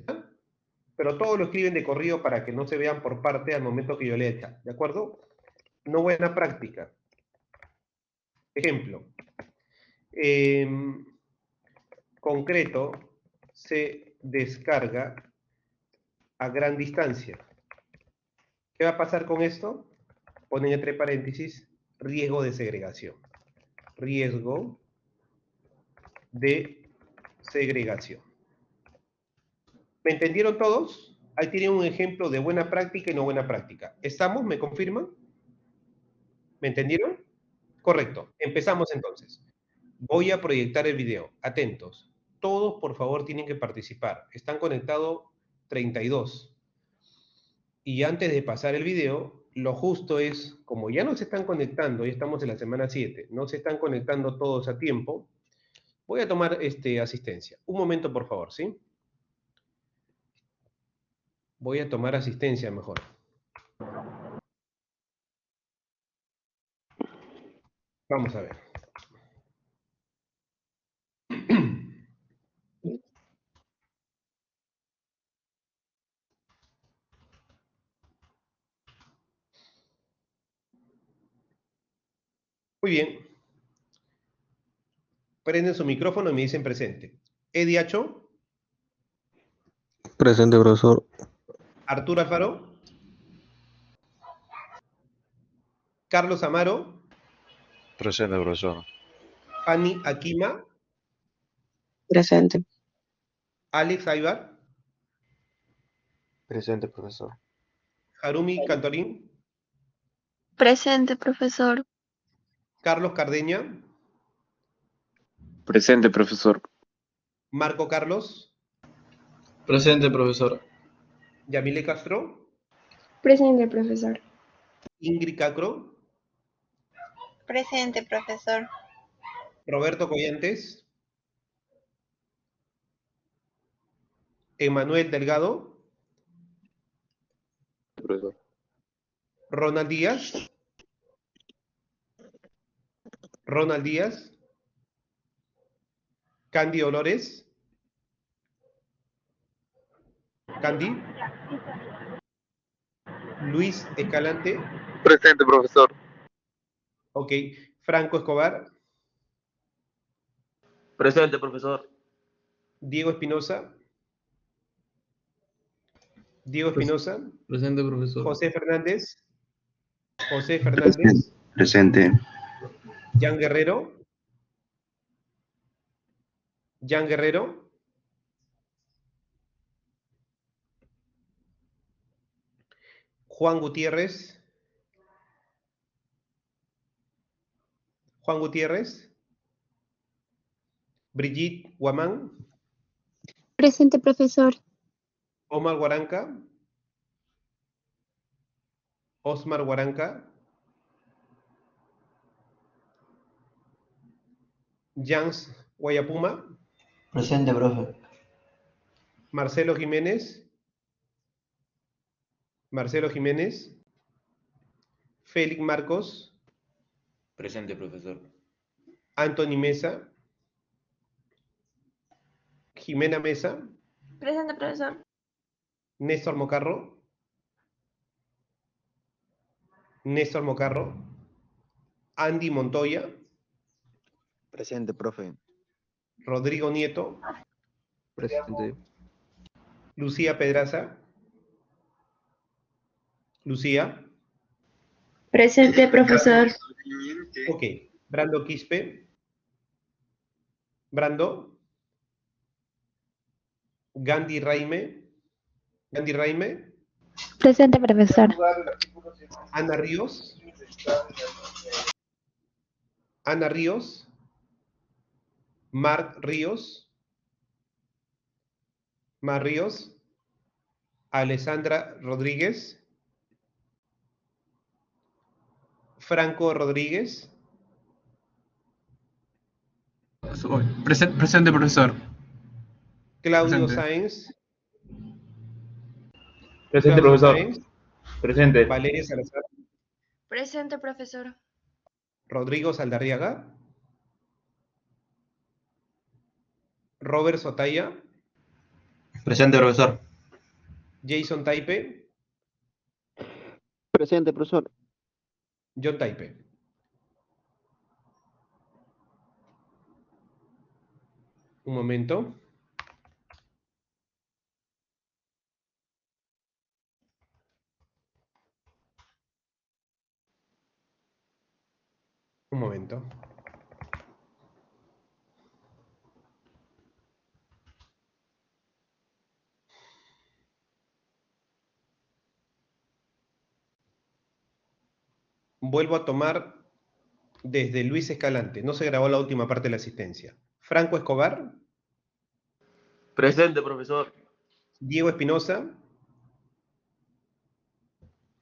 ¿Ah? Pero todo lo escriben de corrido para que no se vean por parte al momento que yo lea el chat, ¿de acuerdo? No buena práctica. Ejemplo, concreto se descarga a gran distancia. ¿Qué va a pasar con esto? Ponen entre paréntesis riesgo de segregación. Riesgo de segregación. ¿Me entendieron todos? Ahí tienen un ejemplo de buena práctica y no buena práctica. ¿Estamos? ¿Me confirman? ¿Me entendieron? Correcto. Empezamos entonces. Voy a proyectar el video. Atentos. Todos, por favor, tienen que participar. Están conectados 32. Y antes de pasar el video, lo justo es, como ya no se están conectando, ya estamos en la semana 7, no se están conectando todos a tiempo, voy a tomar asistencia. Un momento, por favor, ¿sí? Voy a tomar asistencia mejor. Vamos a ver. Muy bien. Prenden su micrófono y me dicen presente. Eddie Acho. Presente, profesor. Arturo Alfaro. Carlos Amaro. Presente, profesor. Fanny Akima. Presente. Alex Aybar. Presente, profesor. Harumi Cantorín. Presente, profesor. Carlos Cardeña. Presente, profesor. Marco Carlos. Presente, profesor. Yamile Castro. Presente, profesor. Ingrid Cacro. Presente, profesor. Roberto Collantes. Emanuel Delgado. Profesor. Ronald Díaz. Ronald Díaz. Candy Olores. Candy. Luis Escalante. Presente, profesor. Ok. Franco Escobar. Presente, profesor. Diego Espinosa. Diego Espinosa. Presente, profesor. José Fernández. José Fernández. Presente. Jan Guerrero. Jan Guerrero. Juan Gutiérrez. Juan Gutiérrez. Brigitte Guamán. Presente, profesor. Omar Guaranca. Osmar Guaranca. Jans Guayapuma. Presente, profe. Marcelo Jiménez. Marcelo Jiménez. Félix Marcos. Presente, profesor. Anthony Mesa. Jimena Mesa. Presente, profesor. Néstor Mocarro. Néstor Mocarro. Andy Montoya. Presente, profe. Rodrigo Nieto. Presente. Lucía Pedraza. Lucía. Presente, profesor. Ok. Brando Quispe. Brando. Gandhi Raime. Gandhi Raime. Presente, profesor. Ana Ríos. Ana Ríos. Marc Ríos. Mar Ríos. Alessandra Rodríguez. Franco Rodríguez. Presente, profesor. Claudio Presente. Sáenz. Presente, Claudio profesor. Sáenz. Presente. Valeria Salazar. Presente, profesor. Rodrigo Saldarriaga. Robert Sotaya. Presente, profesor. Jason Taipe. Presente, profesor. John Taipe. Un momento. Un momento. Vuelvo a tomar desde Luis Escalante. No se grabó la última parte de la asistencia. Franco Escobar. Presente, profesor. Diego Espinosa.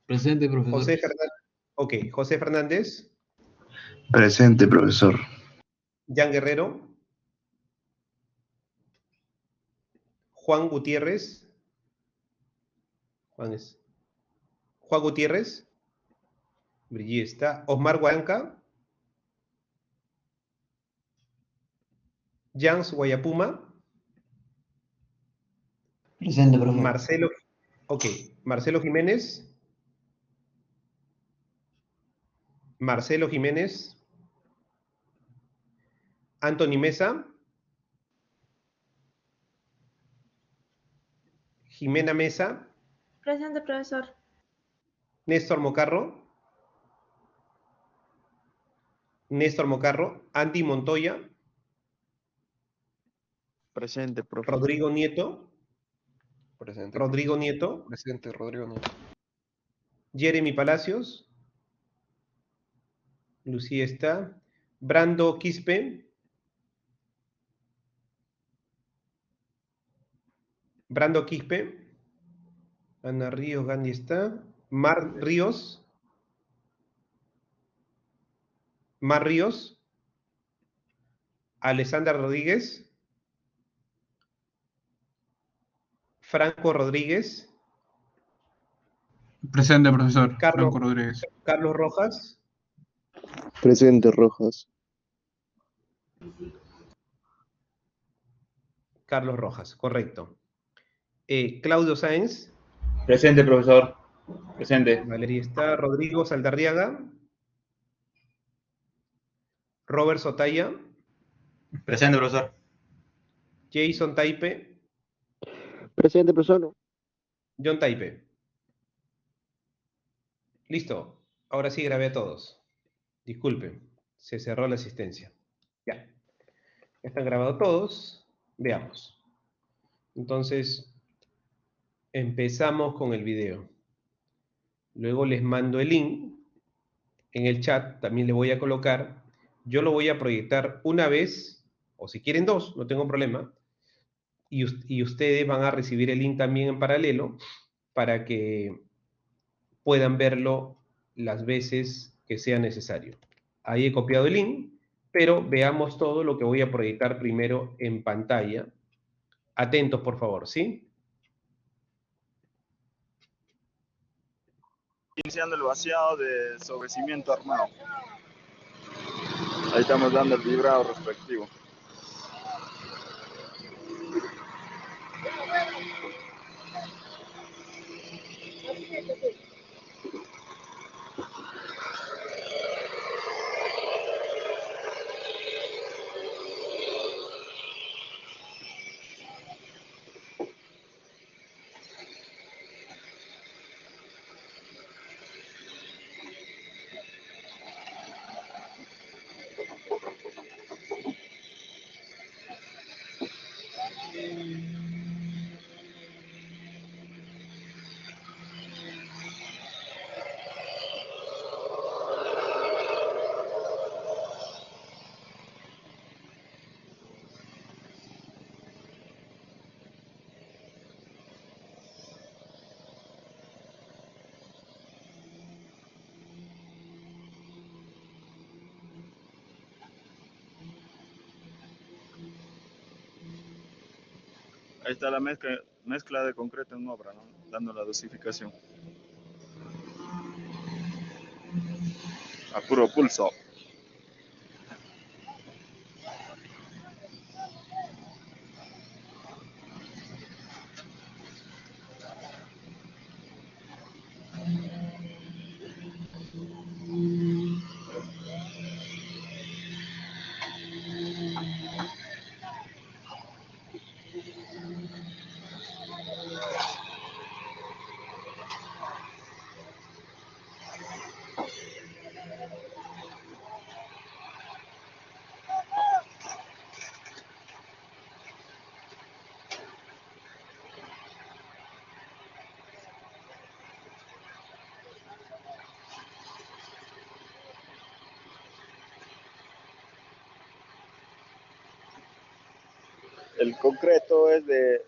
Presente, profesor. José Fernández. Ok. José Fernández. Presente, profesor. Jan Guerrero. Juan Gutiérrez. Juan Gutiérrez. Brigitte está. Osmar Guaranca. Jans Guayapuma. Presente, profesor. Marcelo. Ok. Marcelo Jiménez. Marcelo Jiménez. Anthony Mesa. Jimena Mesa. Presente, profesor. Néstor Mocarro. Néstor Mocarro. Andy Montoya. Presente, profe. Rodrigo Nieto. Presente. Rodrigo Nieto. Presente, Rodrigo Nieto. Jeremy Palacios. Lucía está. Brando Quispe. Brando Quispe. Ana Ríos, Gandhi está. Mar Ríos. Mar Ríos. Alessandra Rodríguez. Franco Rodríguez. Presente, profesor. Carlos, Franco Rodríguez. Carlos Rojas. Presente, Rojas. Carlos Rojas, correcto. Claudio Sáenz. Presente, profesor. Presente. Valeria está. Rodrigo Saldarriaga. Robert Sotaya. Presente, profesor. Jason Taipe. Presente, profesor. John Taipe. Listo. Ahora sí grabé a todos. Disculpen. Se cerró la asistencia. Ya. Ya están grabados todos. Veamos. Entonces, empezamos con el video. Luego les mando el link en el chat. También le voy a colocar. Yo lo voy a proyectar una vez o si quieren dos, no tengo problema, y ustedes van a recibir el link también en paralelo para que puedan verlo las veces que sea necesario. Ahí he copiado el link, pero veamos todo lo que voy a proyectar primero en pantalla. Atentos, por favor, ¿sí? Iniciando el vaciado de sobre cimiento armado. Ahí estamos dando el vibrado respectivo. Ahí está la mezcla de concreto en obra, ¿no? Dando la dosificación. A puro pulso. El concreto es de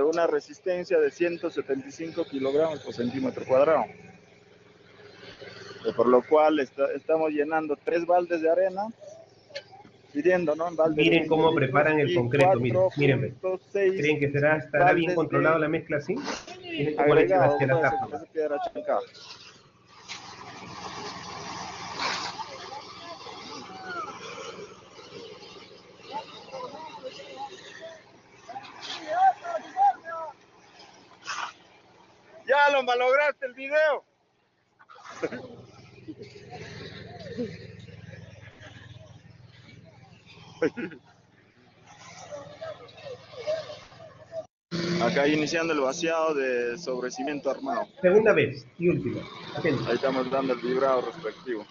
una resistencia de 175 kilogramos por centímetro cuadrado. Por lo cual estamos llenando 3 baldes de arena, pidiendo, ¿no? En balde de Miren 20 cómo litros preparan el y concreto, miren, ve. 4.6 ¿Creen que estará bien baldes controlado de la mezcla así? Miren cómo le echan agregado, hacia la pues, tapa. esa piedra chancada. Ya lo malograste el video. Acá iniciando el vaciado de sobre cimiento armado. Segunda vez y última. Atentos. Ahí estamos dando el vibrado respectivo.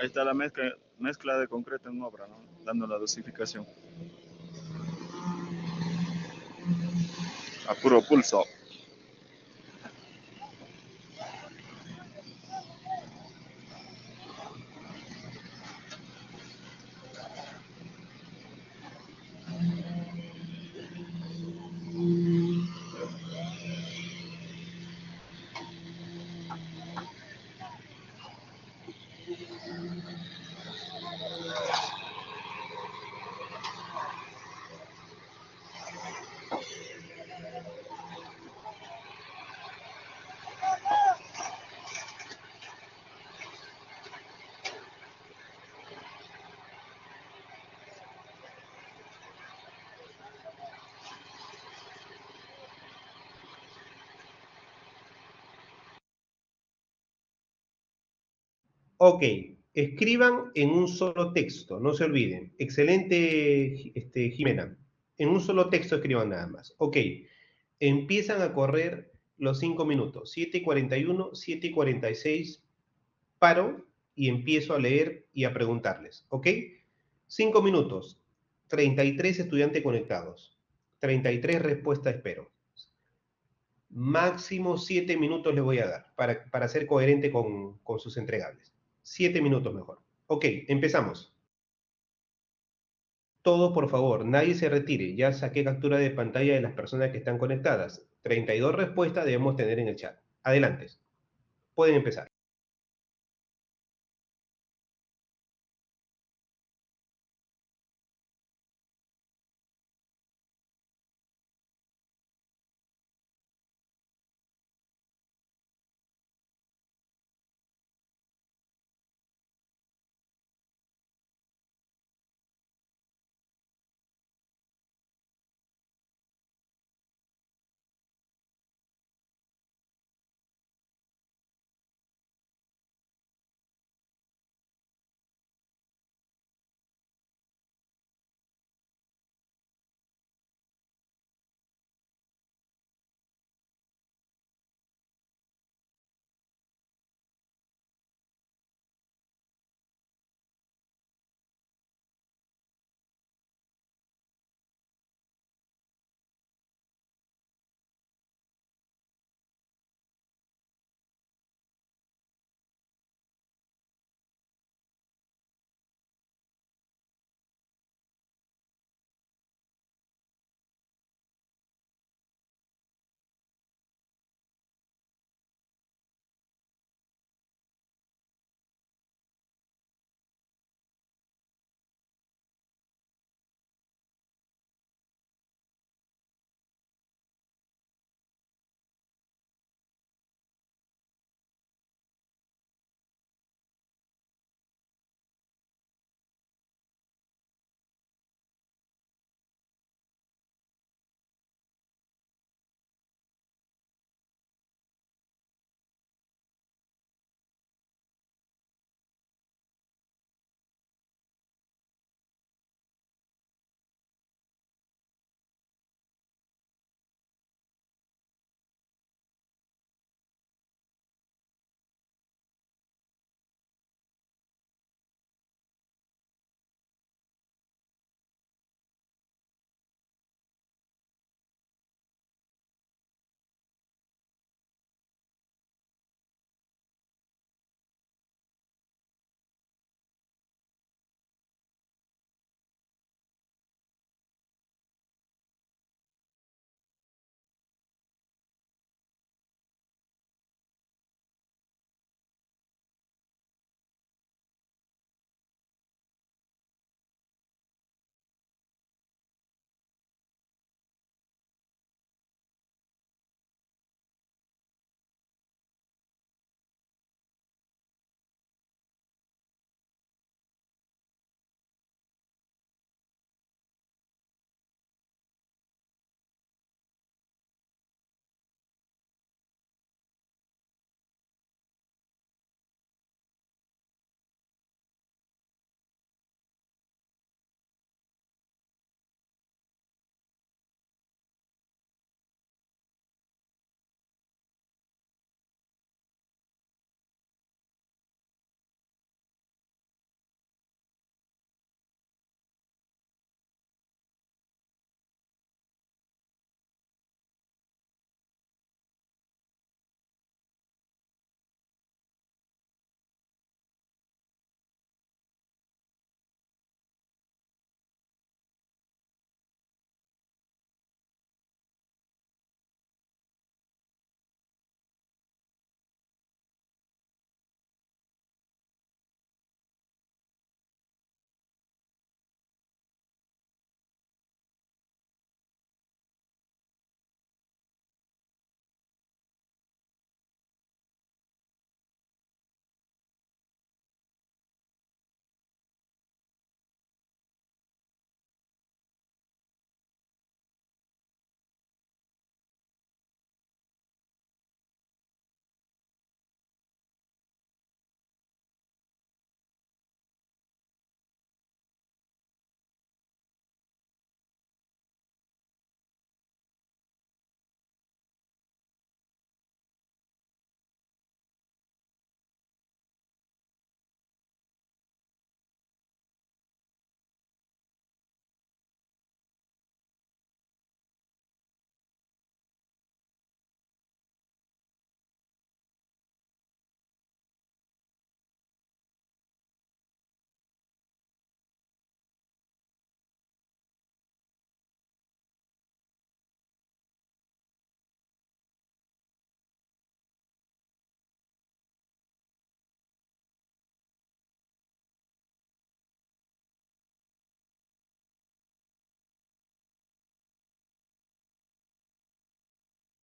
Ahí está la mezcla de concreto en obra, ¿no? Dando la dosificación. A puro pulso. Ok, escriban en un solo texto, no se olviden. Excelente, Jimena. En un solo texto escriban nada más. Ok, empiezan a correr los 5 minutos. 7:41, 7:46, paro y empiezo a leer y a preguntarles. ¿Ok? 5 minutos. 33 estudiantes conectados. 33 respuestas espero. Máximo 7 minutos les voy a dar para ser coherente con sus entregables. 7 minutos mejor. Ok, empezamos. Todos, por favor, nadie se retire. Ya saqué captura de pantalla de las personas que están conectadas. 32 respuestas debemos tener en el chat. Adelante. Pueden empezar.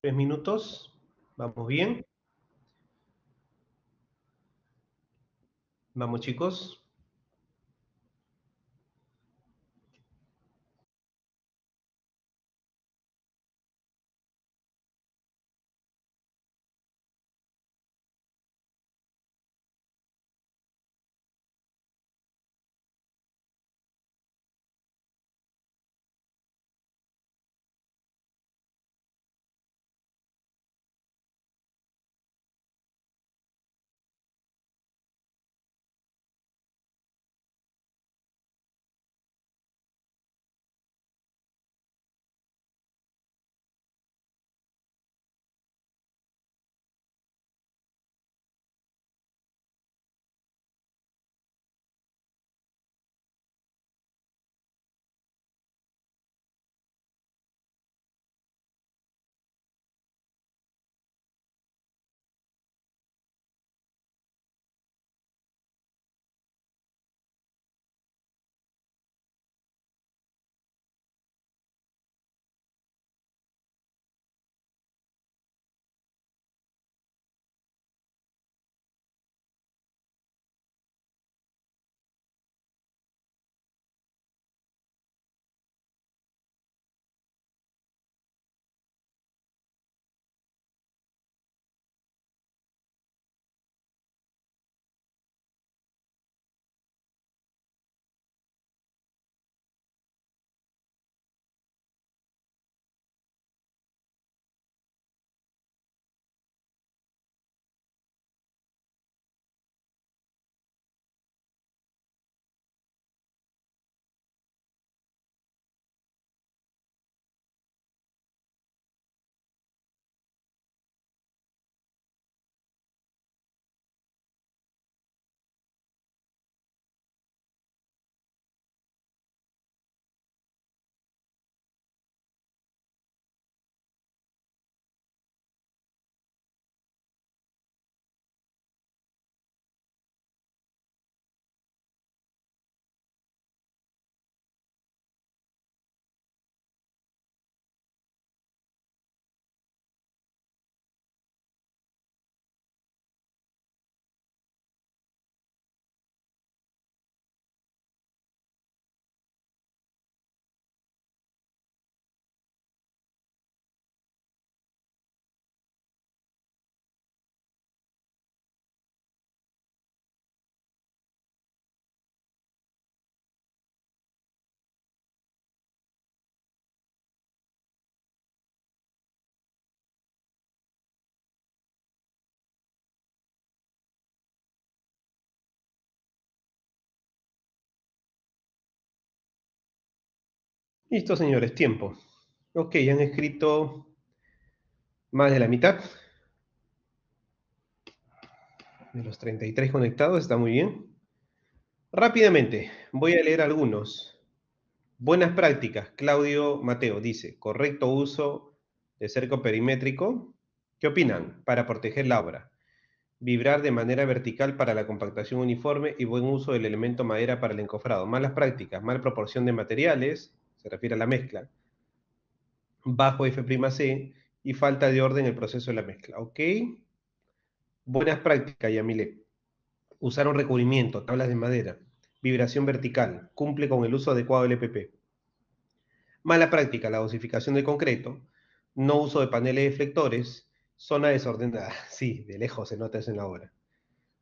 3 minutos. ¿Vamos bien? Vamos, chicos. Listo, señores, tiempo. Ok, han escrito más de la mitad de los 33 conectados, está muy bien. Rápidamente, voy a leer algunos. Buenas prácticas, Claudio Mateo dice, correcto uso de cerco perimétrico. ¿Qué opinan? Para proteger la obra. Vibrar de manera vertical para la compactación uniforme y buen uso del elemento madera para el encofrado. Malas prácticas, mal proporción de materiales, se refiere a la mezcla, bajo F'C y falta de orden en el proceso de la mezcla. ¿Ok? Buenas prácticas, Yamile. Usaron recubrimiento, tablas de madera, vibración vertical, cumple con el uso adecuado del EPP. Mala práctica, la dosificación de concreto, no uso de paneles deflectores, zona desordenada. Sí, de lejos se nota eso en la obra.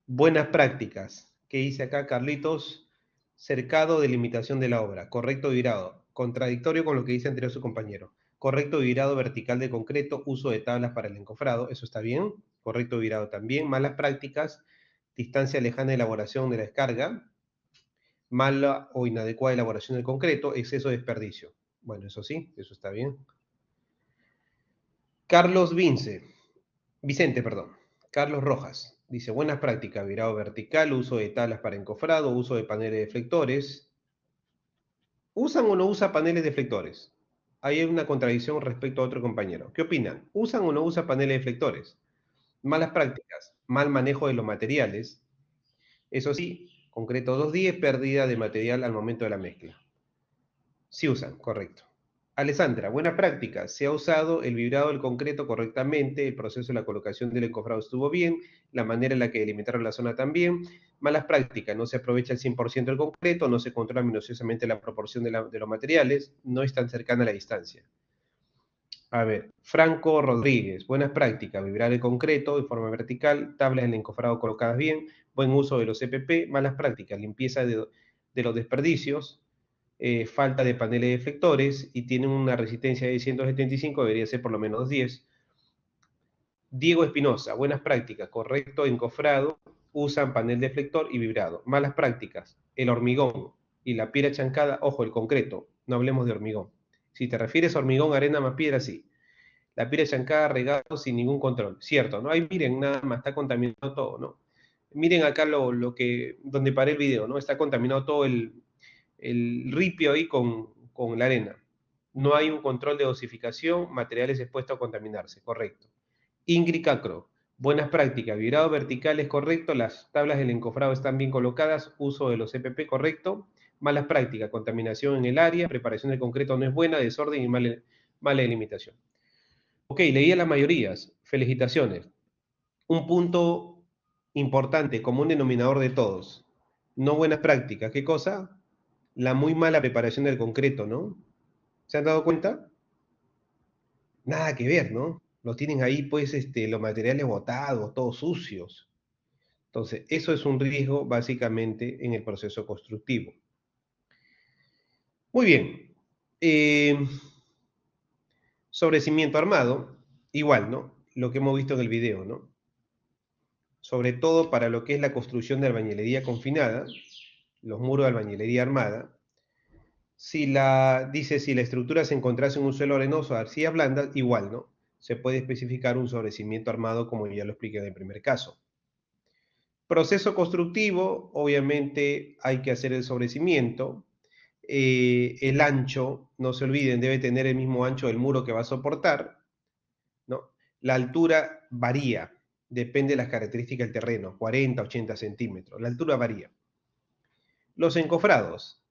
Buenas prácticas. ¿Qué dice acá, Carlitos? Cercado de limitación de la obra. Correcto virado. Contradictorio con lo que dice anterior su compañero. Correcto virado vertical de concreto. Uso de tablas para el encofrado. Eso está bien. Correcto virado también. Malas prácticas. Distancia lejana de elaboración de la descarga. Mala o inadecuada elaboración del concreto. Exceso de desperdicio. Bueno, eso sí. Eso está bien. Carlos Vicente, perdón. Carlos Rojas. Dice, buenas prácticas, virado vertical, uso de tablas para encofrado, uso de paneles deflectores. ¿Usan o no usan paneles deflectores? Ahí hay una contradicción respecto a otro compañero. ¿Qué opinan? ¿Usan o no usan paneles deflectores? Malas prácticas, mal manejo de los materiales. Eso sí, concreto 210, pérdida de material al momento de la mezcla. Sí usan, correcto. Alessandra, buena práctica. Se ha usado el vibrado del concreto correctamente, el proceso de la colocación del encofrado estuvo bien, la manera en la que delimitaron la zona también. Malas prácticas, no se aprovecha el 100% del concreto, no se controla minuciosamente la proporción de los materiales, no es tan cercana la distancia. A ver, Franco Rodríguez, buenas prácticas, vibrar el concreto de forma vertical, tablas del encofrado colocadas bien, buen uso de los EPP, malas prácticas, limpieza de los desperdicios, falta de paneles deflectores y tienen una resistencia de 175, debería ser por lo menos 10. Diego Espinosa, buenas prácticas, correcto encofrado, usan panel deflector y vibrado. Malas prácticas, el hormigón y la piedra chancada, ojo, el concreto, no hablemos de hormigón. Si te refieres a hormigón, arena más piedra, sí. La piedra chancada regado sin ningún control. Cierto, ¿no? Ahí miren, nada más, está contaminado todo, ¿no? Miren acá donde paré el video, ¿no? Está contaminado todo el ripio ahí con la arena. No hay un control de dosificación, materiales expuestos a contaminarse, correcto. Ingrid Cacro, buenas prácticas, vibrado vertical es correcto, las tablas del encofrado están bien colocadas, uso de los EPP correcto. Malas prácticas, contaminación en el área, preparación del concreto no es buena, desorden y mala delimitación. Ok, leía las mayorías, felicitaciones. Un punto importante, común denominador de todos, no buenas prácticas, ¿qué cosa? La muy mala preparación del concreto, ¿no? ¿Se han dado cuenta? Nada que ver, ¿no? Lo tienen ahí, pues, los materiales botados, todos sucios. Entonces, eso es un riesgo, básicamente, en el proceso constructivo. Muy bien. Sobre cimiento armado, igual, ¿no? Lo que hemos visto en el video, ¿no? Sobre todo para lo que es la construcción de albañilería confinada, los muros de albañilería armada. Dice, si la estructura se encontrase en un suelo arenoso de arcilla blanda, igual, ¿no? Se puede especificar un sobrecimiento armado, como ya lo expliqué en el primer caso. Proceso constructivo, obviamente hay que hacer el sobrecimiento. El ancho, no se olviden, debe tener el mismo ancho del muro que va a soportar, ¿no? La altura varía, depende de las características del terreno, 40, 80 centímetros, la altura varía. Los encofrados.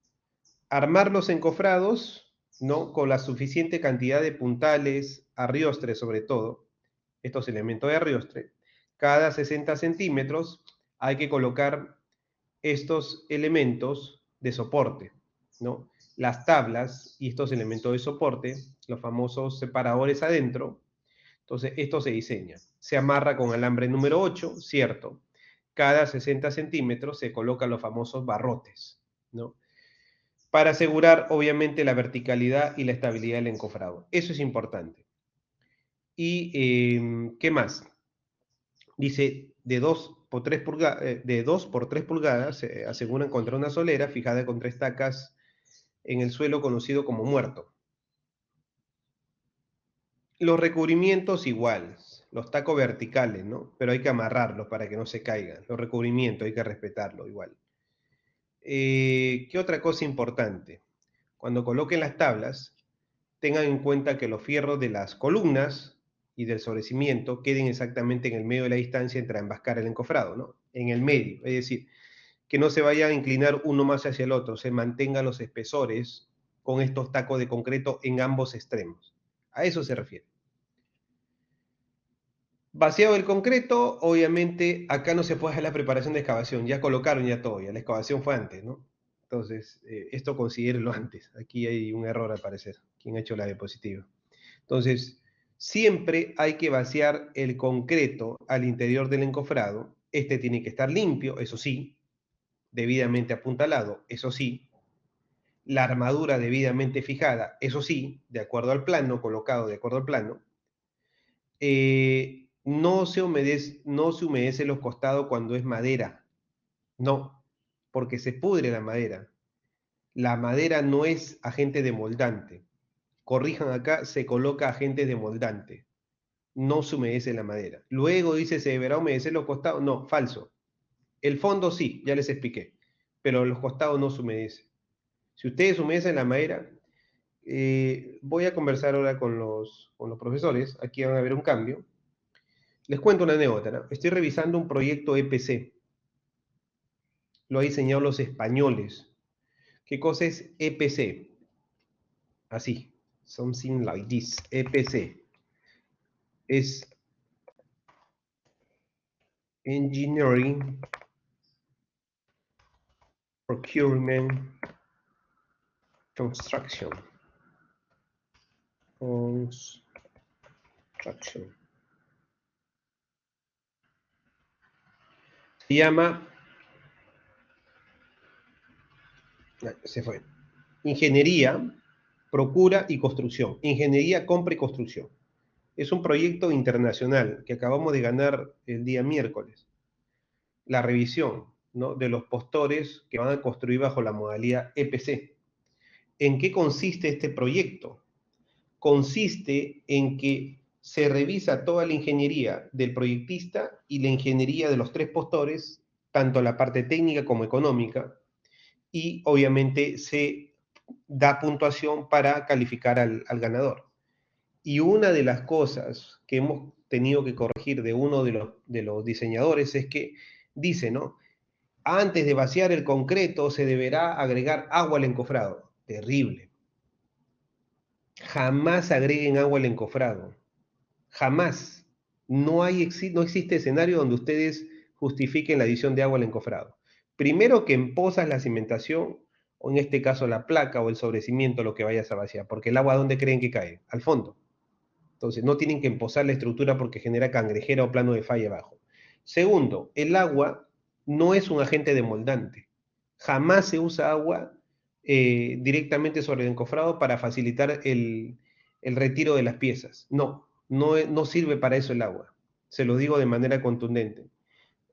Armar los encofrados, ¿no? Con la suficiente cantidad de puntales, arriostres sobre todo, estos elementos de arriostre, cada 60 centímetros hay que colocar estos elementos de soporte, ¿no? Las tablas y estos elementos de soporte, los famosos separadores adentro, entonces esto se diseña. Se amarra con alambre número 8, cierto. Cada 60 centímetros se colocan los famosos barrotes, ¿no? Para asegurar, obviamente, la verticalidad y la estabilidad del encofrado. Eso es importante. ¿Y qué más? Dice, de 2 por 3 pulgadas se aseguran contra una solera fijada con 3 tacas en el suelo conocido como muerto. Los recubrimientos iguales, los tacos verticales, ¿no? Pero hay que amarrarlos para que no se caigan. Los recubrimientos hay que respetarlo igual. ¿Qué otra cosa importante? Cuando coloquen las tablas, tengan en cuenta que los fierros de las columnas y del sobrecimiento queden exactamente en el medio de la distancia entre ambas caras del encofrado, ¿no? En el medio, es decir, que no se vaya a inclinar uno más hacia el otro, se mantengan los espesores con estos tacos de concreto en ambos extremos. A eso se refiere. Vaciado del concreto, obviamente acá no se puede hacer la preparación de excavación, ya colocaron ya todo, ya la excavación fue antes, ¿no? Entonces, esto considérenlo antes. Aquí hay un error al parecer. ¿Quién ha hecho la diapositiva? Entonces, siempre hay que vaciar el concreto al interior del encofrado. Este tiene que estar limpio, eso sí, debidamente apuntalado, eso sí. La armadura debidamente fijada, eso sí, de acuerdo al plano, colocado de acuerdo al plano. No se humedece los costados cuando es madera. No, porque se pudre la madera. La madera no es agente demoldante. Corrijan acá, se coloca agente demoldante. No se humedece la madera. Luego dice, ¿se deberá humedecer los costados? No, falso. El fondo sí, ya les expliqué, pero los costados no se humedecen. Si ustedes humedecen la madera, voy a conversar ahora con los profesores. Aquí van a ver un cambio. Les cuento una anécdota, ¿no? Estoy revisando un proyecto EPC. Lo han diseñado los españoles. ¿Qué cosa es EPC? Así. something like this, EPC. Es Engineering Procurement Construction. Se llama, se fue, Ingeniería, Procura y Construcción. Ingeniería, Compra y Construcción. Es un proyecto internacional que acabamos de ganar el día miércoles. La revisión, ¿no?, de los postores que van a construir bajo la modalidad EPC. ¿En qué consiste este proyecto? Consiste en que se revisa toda la ingeniería del proyectista y la ingeniería de los tres postores, tanto la parte técnica como económica, y obviamente se da puntuación para calificar al ganador. Y una de las cosas que hemos tenido que corregir de uno de los diseñadores es que dice, ¿no?, antes de vaciar el concreto se deberá agregar agua al encofrado. Terrible. Jamás agreguen agua al encofrado. Jamás. No existe escenario donde ustedes justifiquen la adición de agua al encofrado. Primero que emposas la cimentación, o en este caso la placa o el sobrecimiento, lo que vayas a vaciar, porque el agua, ¿dónde creen que cae? Al fondo. Entonces no tienen que emposar la estructura porque genera cangrejera o plano de falla abajo. Segundo, el agua no es un agente demoldante. Jamás se usa agua directamente sobre el encofrado para facilitar el retiro de las piezas. No sirve para eso el agua. Se lo digo de manera contundente.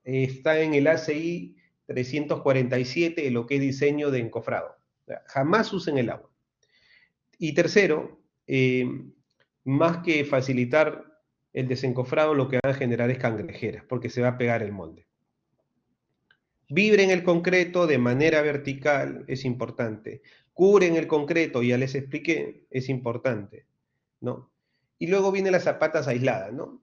Está en el ACI 347, en lo que es diseño de encofrado. O sea, jamás usen el agua. Y tercero, más que facilitar el desencofrado, lo que va a generar es cangrejeras, porque se va a pegar el molde. Vibren el concreto de manera vertical, es importante. Cubren el concreto, ya les expliqué, es importante, ¿no? Y luego vienen las zapatas aisladas, ¿no?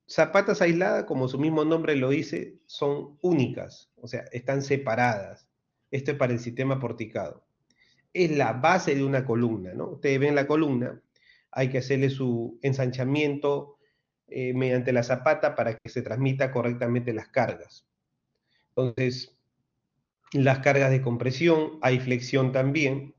Zapatas aisladas, como su mismo nombre lo dice, son únicas, o sea, están separadas. Esto es para el sistema porticado. Es la base de una columna, ¿no? Ustedes ven la columna, hay que hacerle su ensanchamiento mediante la zapata para que se transmita correctamente las cargas. Entonces, las cargas de compresión, hay flexión también,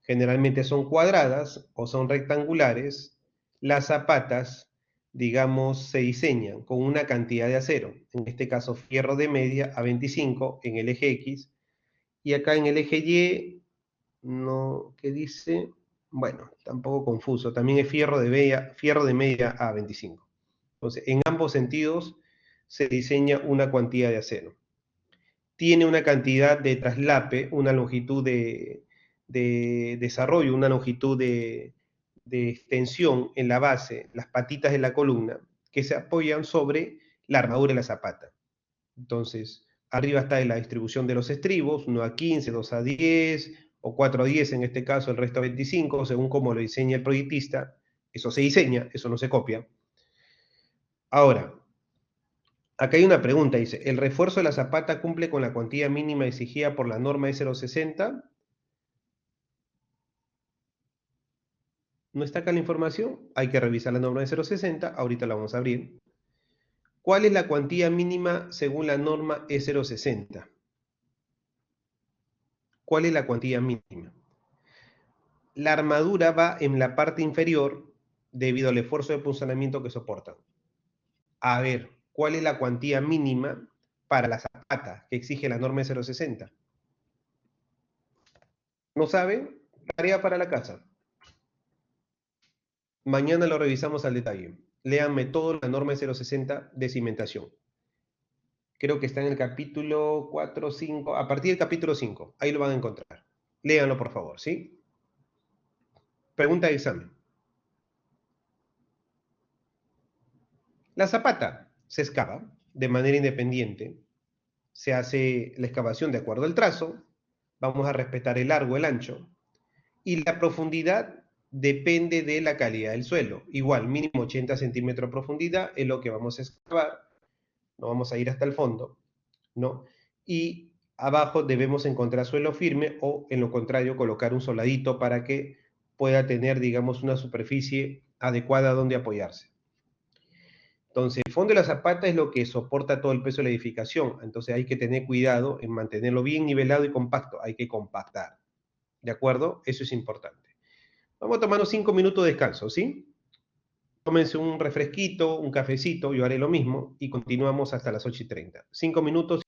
generalmente son cuadradas o son rectangulares. Las zapatas, digamos, se diseñan con una cantidad de acero, en este caso fierro de media a 25 en el eje X, y acá en el eje Y, no, ¿qué dice? Bueno, tampoco confuso, también es fierro de media a 25. Entonces, en ambos sentidos se diseña una cuantía de acero. Tiene una cantidad de traslape, una longitud de desarrollo, una longitud de extensión en la base, las patitas de la columna, que se apoyan sobre la armadura de la zapata. Entonces, arriba está la distribución de los estribos, 1 a 15, 2 a 10, o 4 a 10 en este caso, el resto a 25, según cómo lo diseña el proyectista. Eso se diseña, eso no se copia. Ahora, acá hay una pregunta, dice, ¿el refuerzo de la zapata cumple con la cuantía mínima exigida por la norma E060? ¿No está acá la información? Hay que revisar la norma E060, ahorita la vamos a abrir. ¿Cuál es la cuantía mínima según la norma E060? ¿Cuál es la cuantía mínima? La armadura va en la parte inferior debido al esfuerzo de punzonamiento que soporta. A ver, ¿cuál es la cuantía mínima para la zapata que exige la norma E060? ¿No saben? Tarea para la casa. Mañana lo revisamos al detalle. Léanme todo la norma E060 de cimentación. Creo que está en el capítulo 4, 5, a partir del capítulo 5. Ahí lo van a encontrar. Léanlo, por favor, ¿sí? Pregunta de examen. La zapata se excava de manera independiente. Se hace la excavación de acuerdo al trazo. Vamos a respetar el largo, el ancho. Y la profundidad depende de la calidad del suelo. Igual, mínimo 80 centímetros de profundidad es lo que vamos a excavar. No vamos a ir hasta el fondo, ¿no? Y abajo debemos encontrar suelo firme o, en lo contrario, colocar un soldadito para que pueda tener, digamos, una superficie adecuada donde apoyarse. Entonces, el fondo de la zapata es lo que soporta todo el peso de la edificación, entonces hay que tener cuidado en mantenerlo bien nivelado y compacto, hay que compactar, ¿de acuerdo? Eso es importante. Vamos a tomarnos 5 minutos de descanso, ¿sí? Tómense un refresquito, un cafecito, yo haré lo mismo y continuamos hasta las 8:30. 5 minutos.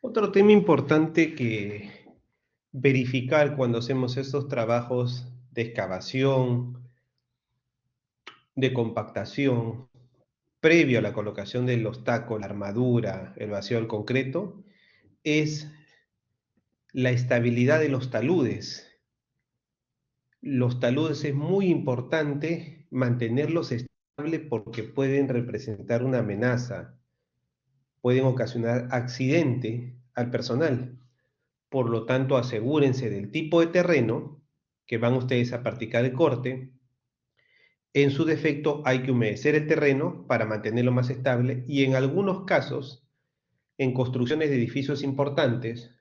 Otro tema importante que verificar cuando hacemos estos trabajos de excavación, de compactación, previo a la colocación de los tacos, la armadura, el vacío del concreto, es la estabilidad de los taludes. Los taludes es muy importante mantenerlos estables porque pueden representar una amenaza, pueden ocasionar accidente al personal. Por lo tanto, asegúrense del tipo de terreno que van ustedes a practicar el corte. En su defecto, hay que humedecer el terreno para mantenerlo más estable y en algunos casos, en construcciones de edificios importantes,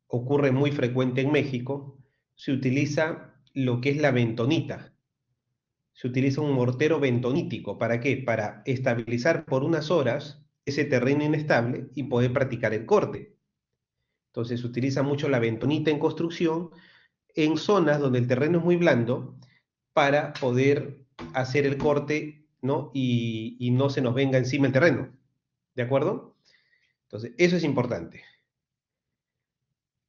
ocurre muy frecuente en México, se utiliza lo que es la bentonita. Se utiliza un mortero bentonítico. ¿Para qué? Para estabilizar por unas horas ese terreno inestable y poder practicar el corte. Entonces se utiliza mucho la bentonita en construcción en zonas donde el terreno es muy blando para poder hacer el corte, ¿no? Y no se nos venga encima el terreno. ¿De acuerdo? Entonces, eso es importante.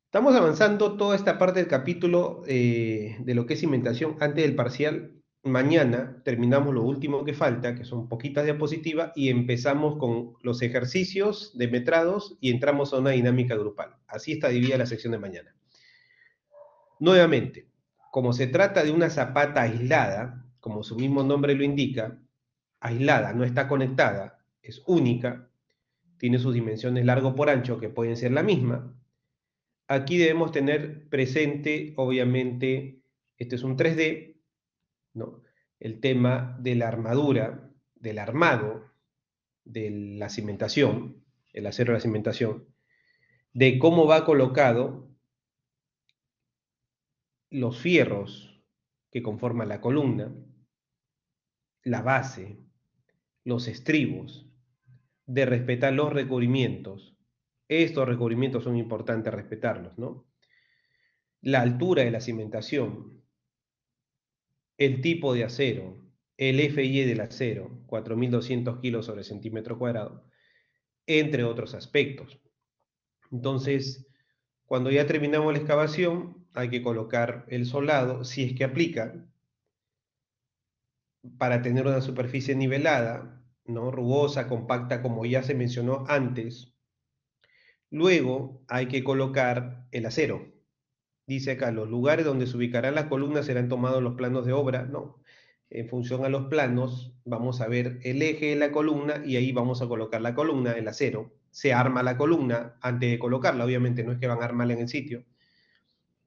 Estamos avanzando toda esta parte del capítulo de lo que es cimentación antes del parcial. Mañana terminamos lo último que falta, que son poquitas diapositivas, y empezamos con los ejercicios de metrados y entramos a una dinámica grupal. Así está dividida la sección de mañana. Nuevamente, como se trata de una zapata aislada, como su mismo nombre lo indica, aislada, no está conectada, es única, tiene sus dimensiones largo por ancho que pueden ser la misma. Aquí debemos tener presente, obviamente, este es un 3D, ¿no? El tema de la armadura, del armado, de la cimentación, el acero de la cimentación, de cómo va colocado los fierros que conforman la columna, la base, los estribos, de respetar los recubrimientos. Estos recubrimientos son importantes respetarlos, ¿no? La altura de la cimentación, el tipo de acero, el FIE del acero, 4.200 kilos sobre centímetro cuadrado, entre otros aspectos. Entonces, cuando ya terminamos la excavación, hay que colocar el solado, si es que aplica, para tener una superficie nivelada, ¿no? Rugosa, compacta, como ya se mencionó antes. Luego hay que colocar el acero. Dice acá, los lugares donde se ubicarán las columnas serán tomados los planos de obra, ¿no? En función a los planos, vamos a ver el eje de la columna y ahí vamos a colocar la columna, el acero. Se arma la columna antes de colocarla, obviamente no es que van a armarla en el sitio.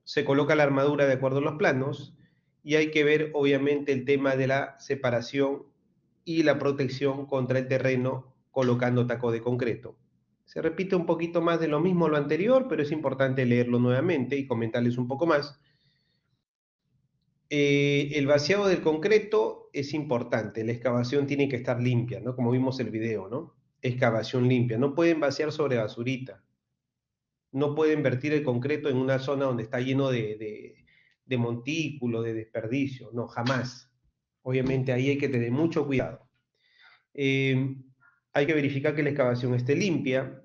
Se coloca la armadura de acuerdo a los planos y hay que ver, obviamente, el tema de la separación y la protección contra el terreno colocando taco de concreto. Se repite un poquito más de lo mismo lo anterior, pero es importante leerlo nuevamente y comentarles un poco más. El vaciado del concreto es importante, la excavación tiene que estar limpia, ¿no? Como vimos el video, ¿no? Excavación limpia, no pueden vaciar sobre basurita, no pueden vertir el concreto en una zona donde está lleno de montículo, de desperdicio, no, jamás. Obviamente ahí hay que tener mucho cuidado. Hay que verificar que la excavación esté limpia,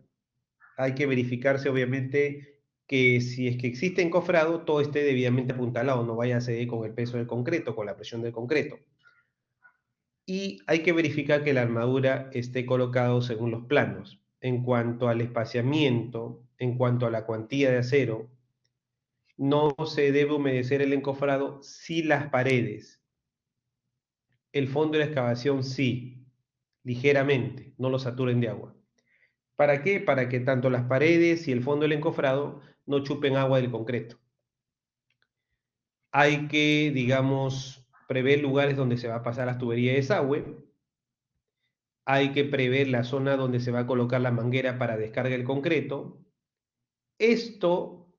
hay que verificarse obviamente que si es que existe encofrado, todo esté debidamente apuntalado, no vaya a ceder con el peso del concreto, con la presión del concreto. Y hay que verificar que la armadura esté colocada según los planos. En cuanto al espaciamiento, en cuanto a la cuantía de acero, no se debe humedecer el encofrado si las paredes. El fondo de la excavación sí, ligeramente, no lo saturen de agua. ¿Para qué? Para que tanto las paredes y el fondo del encofrado no chupen agua del concreto. Hay que, digamos, prever lugares donde se va a pasar las tuberías de desagüe. Hay que prever la zona donde se va a colocar la manguera para descarga del concreto. Esto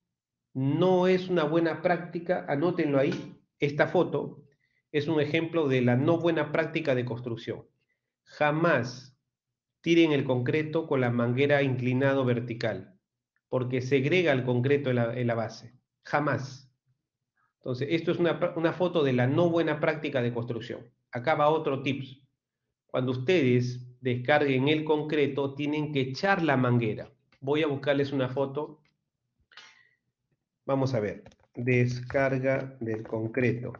no es una buena práctica, anótenlo ahí. Esta foto es un ejemplo de la no buena práctica de construcción. Jamás tiren el concreto con la manguera inclinado vertical, porque segrega el concreto en la base. Jamás. Entonces, esto es una foto de la no buena práctica de construcción. Acá va otro tips. Cuando ustedes descarguen el concreto, tienen que echar la manguera Voy a buscarles una foto. Vamos a ver. Descarga del concreto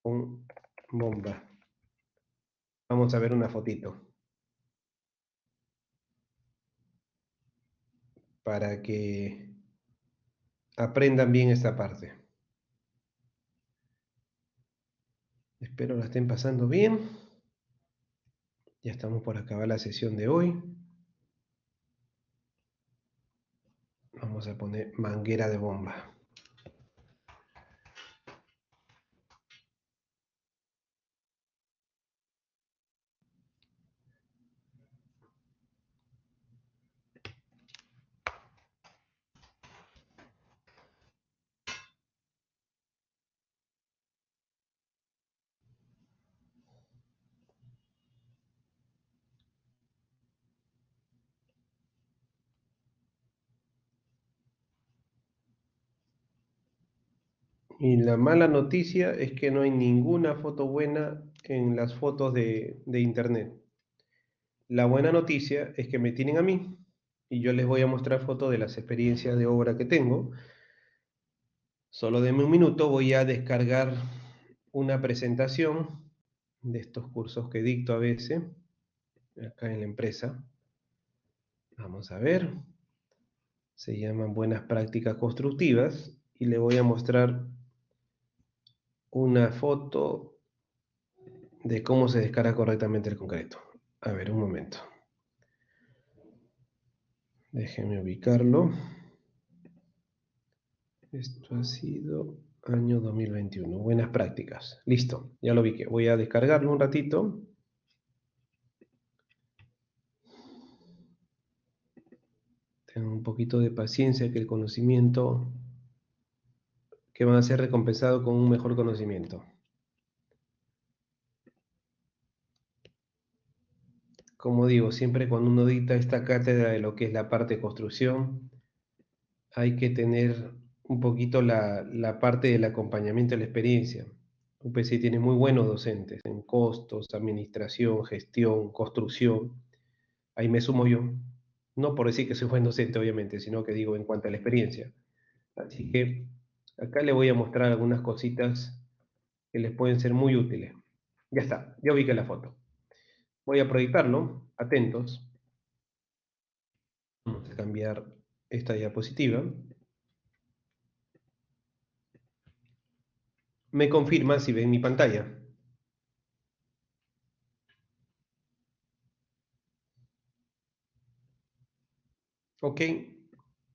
con bomba. Vamos a ver una fotito. Para que aprendan bien esta parte. Espero la estén pasando bien. Ya estamos por acabar la sesión de hoy. Vamos a poner manguera de bomba. Y la mala noticia es que no hay ninguna foto buena en las fotos de internet. La buena noticia es que me tienen a mí y yo les voy a mostrar fotos de las experiencias de obra que tengo. Solo denme un minuto, voy a descargar una presentación de estos cursos que dicto a veces, acá en la empresa. Vamos a ver. Se llaman Buenas Prácticas Constructivas y le voy a mostrar una foto de cómo se descarga correctamente el concreto. A ver, un momento. Déjenme ubicarlo. Esto ha sido año 2021. Buenas prácticas. Listo, ya lo ubiqué. Voy a descargarlo un ratito. Tengan un poquito de paciencia que el conocimiento, que van a ser recompensados con un mejor conocimiento. Como digo, siempre cuando uno dicta esta cátedra de lo que es la parte de construcción, hay que tener un poquito la parte del acompañamiento de la experiencia. UPC tiene muy buenos docentes en costos, administración, gestión, construcción. Ahí me sumo yo. No por decir que soy buen docente, obviamente, sino que digo en cuanto a la experiencia. Así que acá les voy a mostrar algunas cositas que les pueden ser muy útiles. Ya está, ya ubiqué la foto. Voy a proyectarlo, atentos. Vamos a cambiar esta diapositiva. Me confirman si ven mi pantalla. Ok,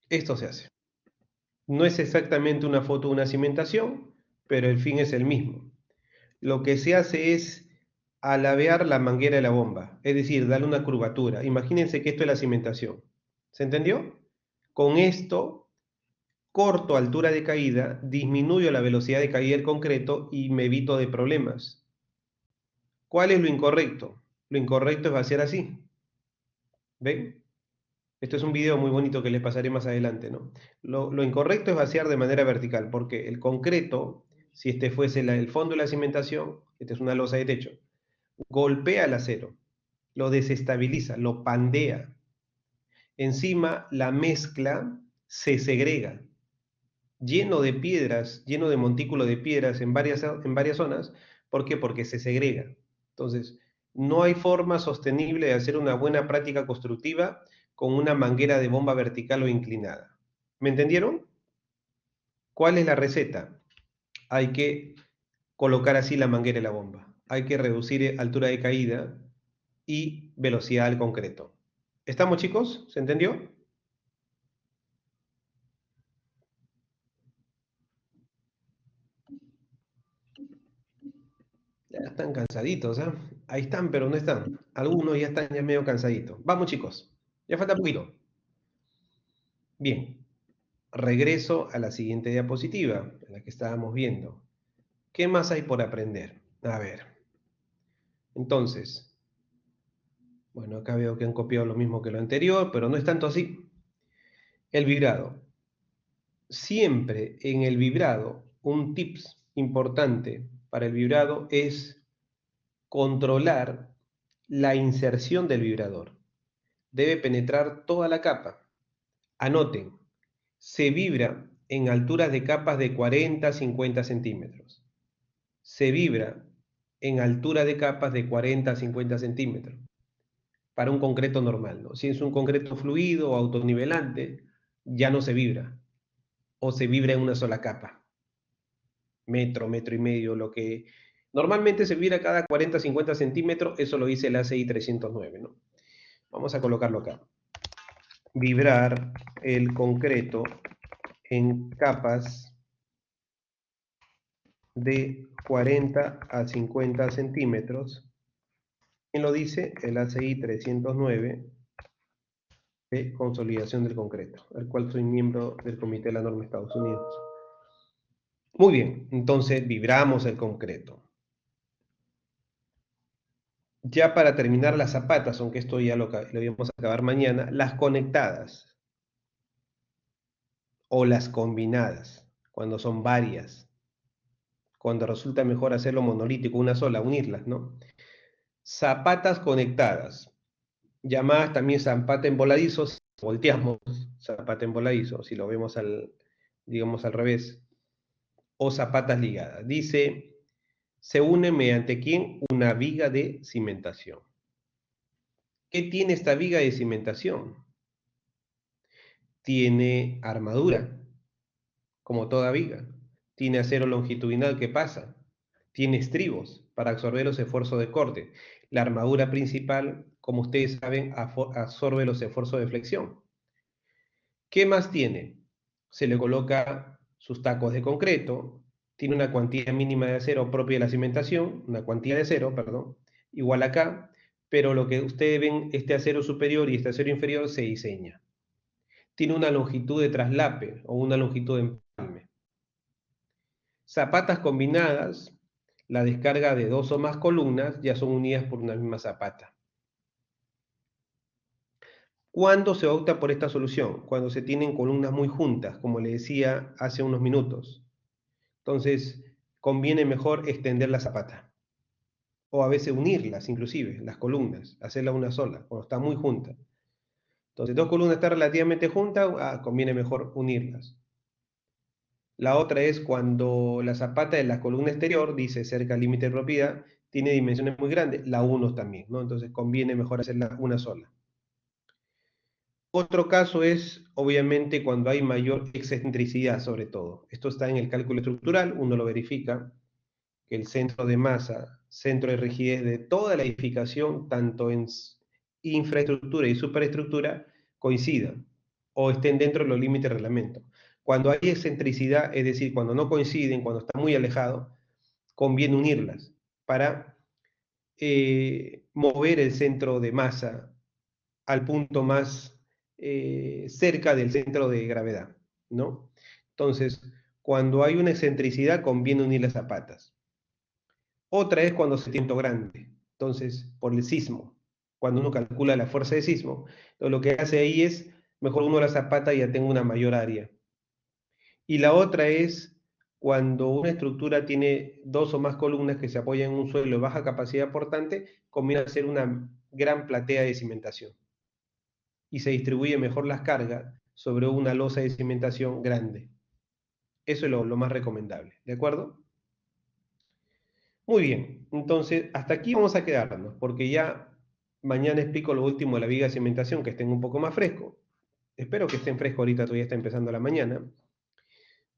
esto se hace. No es exactamente una foto de una cimentación, pero el fin es el mismo. Lo que se hace es alabear la manguera de la bomba, es decir, darle una curvatura. Imagínense que esto es la cimentación. ¿Se entendió? Con esto corto altura de caída, disminuyo la velocidad de caída del concreto y me evito de problemas. ¿Cuál es lo incorrecto? Lo incorrecto es vaciar así. ¿Ven? Esto es un video muy bonito que les pasaré más adelante, ¿no? Lo incorrecto es vaciar de manera vertical, porque el concreto, si este fuese el fondo de la cimentación, esta es una losa de techo, golpea el acero, lo desestabiliza, lo pandea. Encima, la mezcla se segrega, lleno de piedras, lleno de montículo de piedras en varias zonas. ¿Por qué? Porque se segrega. Entonces, no hay forma sostenible de hacer una buena práctica constructiva con una manguera de bomba vertical o inclinada. ¿Me entendieron? ¿Cuál es la receta? Hay que colocar así la manguera y la bomba. Hay que reducir altura de caída y velocidad al concreto. ¿Estamos, chicos? ¿Se entendió? Ya están cansaditos, ¿eh? Ahí están, pero no están. Algunos ya están ya medio cansaditos. Vamos, chicos. Ya falta poquito. Bien. Regreso a la siguiente diapositiva, en la que estábamos viendo. ¿Qué más hay por aprender? A ver. Entonces, bueno, acá veo que han copiado lo mismo que lo anterior, pero no es tanto así. El vibrado. Siempre en el vibrado, un tips importante para el vibrado es controlar la inserción del vibrador. debe penetrar toda la capa. Anoten, se vibra en alturas de capas de 40 a 50 centímetros. Se vibra en altura de capas de 40 a 50 centímetros para un concreto normal, ¿no? Si es un concreto fluido o autonivelante, ya no se vibra, o se vibra en una sola capa, metro, metro y medio, lo que normalmente se vibra cada 40 a 50 centímetros, eso lo dice el ACI 309, ¿no? Vamos a colocarlo acá. Vibrar el concreto en capas de 40 a 50 centímetros. ¿Quién lo dice? El ACI 309 de consolidación del concreto, al cual soy miembro del Comité de la Norma de Estados Unidos. Muy bien, entonces vibramos el concreto. Ya para terminar las zapatas, aunque esto ya lo íbamos a acabar mañana, las conectadas o las combinadas, cuando son varias, cuando resulta mejor hacerlo monolítico, una sola, unirlas, ¿no? Zapatas conectadas, llamadas también zapata en voladizo, si volteamos zapata en voladizo, si lo vemos digamos al revés, o zapatas ligadas. Dice, se une mediante ¿quién? Una viga de cimentación. ¿Qué tiene esta viga de cimentación? Tiene armadura, como toda viga. Tiene acero longitudinal que pasa. Tiene estribos para absorber los esfuerzos de corte. La armadura principal, como ustedes saben, absorbe los esfuerzos de flexión. ¿Qué más tiene? Se le coloca sus tacos de concreto, tiene una cuantía mínima de acero propia de la cimentación, una cuantía de acero, perdón, igual acá, pero lo que ustedes ven, este acero superior y este acero inferior se diseña. Tiene una longitud de traslape o una longitud de empalme. Zapatas combinadas, la descarga de 2 o más columnas ya son unidas por una misma zapata. ¿Cuándo se opta por esta solución? Cuando se tienen columnas muy juntas, como le decía hace unos minutos. Entonces, conviene mejor extender la zapata. O a veces unirlas, inclusive, las columnas, hacerla una sola, cuando está muy junta. Entonces, 2 columnas están relativamente juntas, conviene mejor unirlas. La otra es cuando la zapata de la columna exterior, dice cerca del límite de propiedad, tiene dimensiones muy grandes, la uno también, ¿no? Entonces, conviene mejor hacerla una sola. Otro caso es, obviamente, cuando hay mayor excentricidad, sobre todo. Esto está en el cálculo estructural, uno lo verifica, que el centro de masa, centro de rigidez de toda la edificación, tanto en infraestructura y superestructura, coincidan o estén dentro de los límites del reglamento. Cuando hay excentricidad, es decir, cuando no coinciden, cuando están muy alejados, conviene unirlas para mover el centro de masa al punto más cerca del centro de gravedad, ¿no? Entonces, cuando hay una excentricidad, conviene unir las zapatas. Otra es cuando se tiene un grande, entonces, por el sismo, cuando uno calcula la fuerza de sismo, entonces lo que hace ahí es, mejor uno la zapata y ya tengo una mayor área. Y la otra es cuando una estructura tiene 2 o más columnas que se apoyan en un suelo de baja capacidad portante, conviene hacer una gran platea de cimentación. Y se distribuye mejor las cargas sobre una losa de cimentación grande. Eso es lo más recomendable, ¿de acuerdo? Muy bien, entonces hasta aquí vamos a quedarnos, porque ya mañana explico lo último de la viga de cimentación, que estén un poco más fresco. Espero que estén frescos ahorita, todavía está empezando la mañana.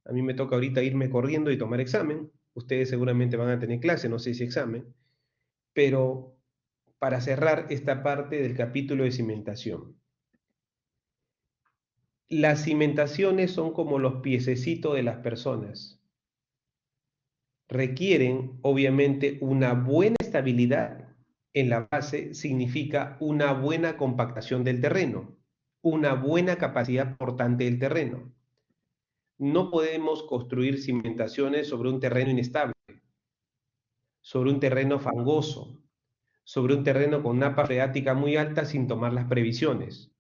A mí me toca ahorita irme corriendo y tomar examen. Ustedes seguramente van a tener clase, no sé si examen. Pero para cerrar esta parte del capítulo de cimentación. Las cimentaciones son como los piececitos de las personas. Requieren, obviamente, una buena estabilidad en la base, significa una buena compactación del terreno, una buena capacidad portante del terreno. No podemos construir cimentaciones sobre un terreno inestable, sobre un terreno fangoso, sobre un terreno con napa freática muy alta sin tomar las previsiones.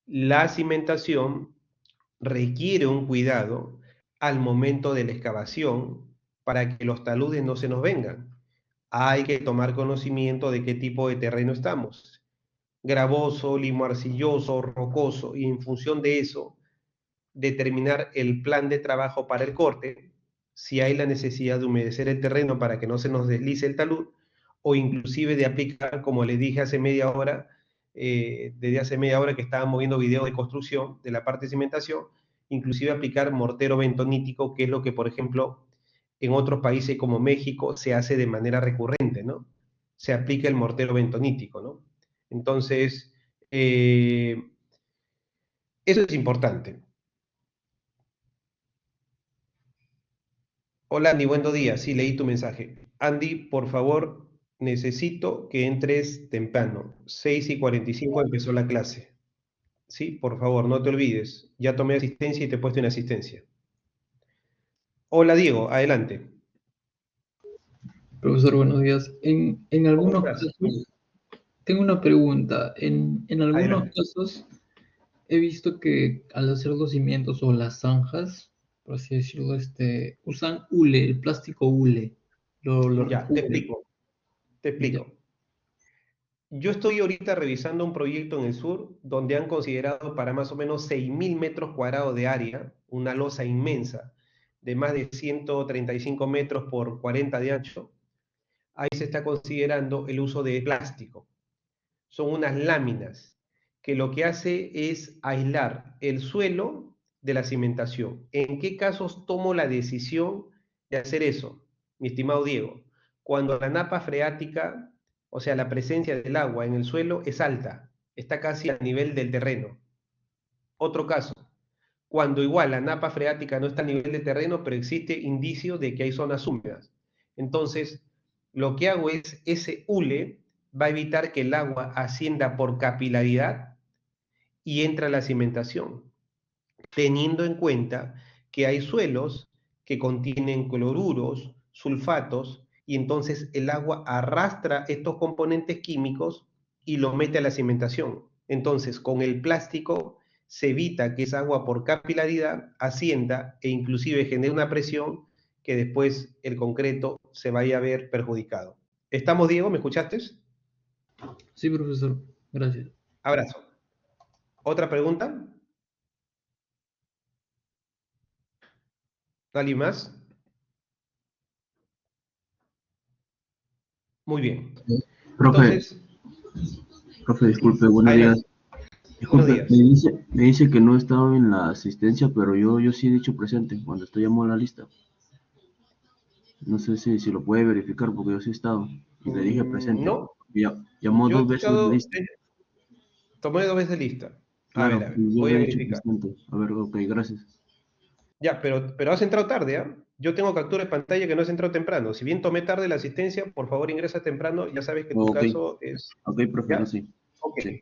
La cimentación requiere un cuidado al momento de la excavación para que los taludes no se nos vengan. Hay que tomar conocimiento de qué tipo de terreno estamos. gravoso, limo-arcilloso, rocoso, y en función de eso, determinar el plan de trabajo para el corte, si hay la necesidad de humedecer el terreno para que no se nos deslice el talud, o inclusive de aplicar, como les dije hace media hora, desde hace media hora que estábamos viendo videos de construcción de la parte de cimentación, inclusive aplicar mortero bentonítico, que es lo que, por ejemplo, en otros países como México se hace de manera recurrente, ¿no? Se aplica el mortero bentonítico, ¿no? Entonces, eso es importante. Hola Andy, buen día. Sí, leí tu mensaje. Andy, por favor, necesito que entres temprano. 6:45 empezó la clase. Sí, por favor, no te olvides. Ya tomé asistencia y te he puesto en asistencia. Hola Diego, adelante. Profesor, buenos días. En ¿Cómo algunos estás? casos, tengo una pregunta. En algunos Adelante. casos he visto que al hacer los cimientos o las zanjas, por así decirlo, usan hule, el plástico hule, lo Ya, te recubren. explico. Te Ya. explico. Yo estoy ahorita revisando un proyecto en el sur donde han considerado para más o menos 6.000 metros cuadrados de área, una losa inmensa de más de 135 metros por 40 de ancho. Ahí se está considerando el uso de plástico. Son unas láminas que lo que hace es aislar el suelo de la cimentación. ¿En qué casos tomo la decisión de hacer eso, mi estimado Diego? Cuando la napa freática, o sea, la presencia del agua en el suelo es alta, está casi a nivel del terreno. Otro caso, cuando igual la napa freática no está a nivel de terreno, pero existe indicio de que hay zonas húmedas. Entonces, lo que hago es, ese hule va a evitar que el agua ascienda por capilaridad y entre a la cimentación, teniendo en cuenta que hay suelos que contienen cloruros, sulfatos, y entonces el agua arrastra estos componentes químicos y lo mete a la cimentación. Entonces, con el plástico se evita que esa agua por capilaridad ascienda e inclusive genere una presión que después el concreto se vaya a ver perjudicado. ¿Estamos, Diego? ¿Me escuchaste? Sí, profesor. Gracias. Abrazo. ¿Otra pregunta? ¿Alguien más? Muy bien. Profe, Entonces, profe, disculpe, buenos adelante. días. Buenos Disculpe, días. me dice que no he estado en la asistencia, pero yo sí he dicho presente cuando estoy llamando a la lista. No sé si lo puede verificar porque yo sí he estado y le dije presente. No, Llamó yo he 2 veces a la estado, lista. tomé 2 veces lista. Claro, A ver, y yo voy le a he dicho verificar. presente. A ver, ok, gracias. Ya, pero has entrado tarde, ¿ah? Yo tengo captura de pantalla que no has entrado temprano. Si bien tomé tarde la asistencia, por favor ingresa temprano. Ya sabes que tu Ok, caso es... ok, profe, no, ¿Ya? sí. Ok, Sí.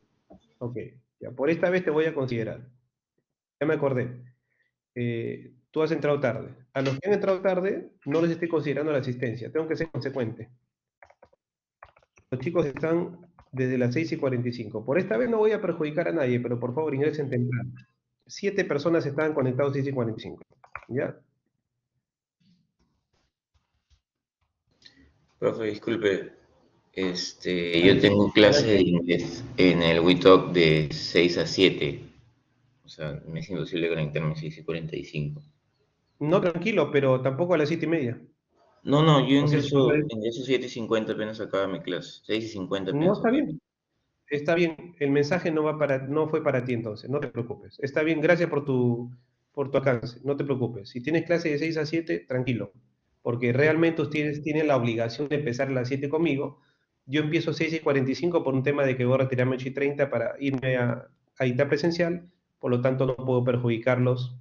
ok. Ya, por esta vez te voy a considerar. Ya me acordé. Tú has entrado tarde. A los que han entrado tarde, no les estoy considerando la asistencia. Tengo que ser consecuente. Los chicos están desde las 6:45. Por esta vez no voy a perjudicar a nadie, pero por favor ingresen temprano. 7 personas estaban conectados 6:45. ¿Ya? Profe, disculpe, yo tengo clase de inglés en el WeTalk de 6 a 7. O sea, me es imposible conectarme a 6:45. No, tranquilo, pero tampoco a las 7:30. No, yo O sea, ingreso 7:50 apenas acaba mi clase. 6:50 no apenas está acaba. bien. Está bien. El mensaje no fue para ti entonces. No te preocupes. Está bien. Gracias por tu alcance. No te preocupes. Si tienes clase de 6 a 7, tranquilo. Porque realmente ustedes tienen la obligación de empezar a las 7 conmigo. Yo empiezo 6:45 por un tema de que voy a retirarme 8:30 para irme a dictar presencial. Por lo tanto, no puedo perjudicarlos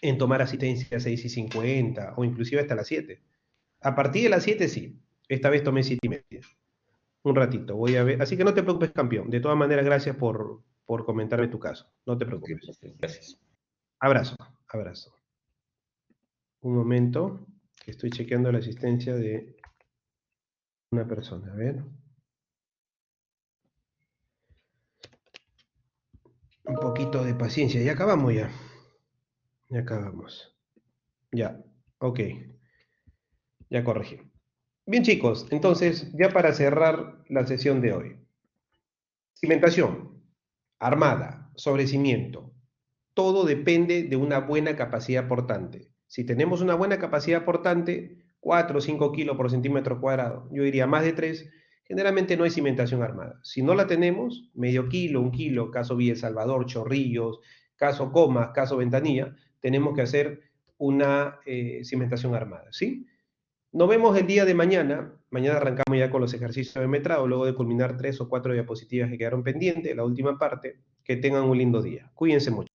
en tomar asistencia a 6:50 o inclusive hasta las 7. A partir de las 7 sí. Esta vez tomé 7:30. Un ratito, voy a ver. Así que no te preocupes, campeón. De todas maneras, gracias por comentarme tu caso. No te Ok, preocupes. profe, gracias. Abrazo, abrazo. Un momento, que estoy chequeando la asistencia de una persona. A ver. Un poquito de paciencia. Ya acabamos ya. Ya acabamos. Ya, ok. Ya corregí. Bien, chicos, entonces, ya para cerrar la sesión de hoy. Cimentación, armada, sobre cimiento. Todo depende de una buena capacidad portante. Si tenemos una buena capacidad portante, 4 o 5 kilos por centímetro cuadrado, yo diría más de 3, generalmente no hay cimentación armada. Si no la tenemos, medio kilo, 1 kilo, caso Villa El Salvador, Chorrillos, caso Comas, caso Ventanilla, tenemos que hacer una cimentación armada, ¿sí? Nos vemos el día de mañana. Mañana arrancamos ya con los ejercicios de metrado, luego de culminar 3 o 4 diapositivas que quedaron pendientes, la última parte. Que tengan un lindo día. Cuídense mucho.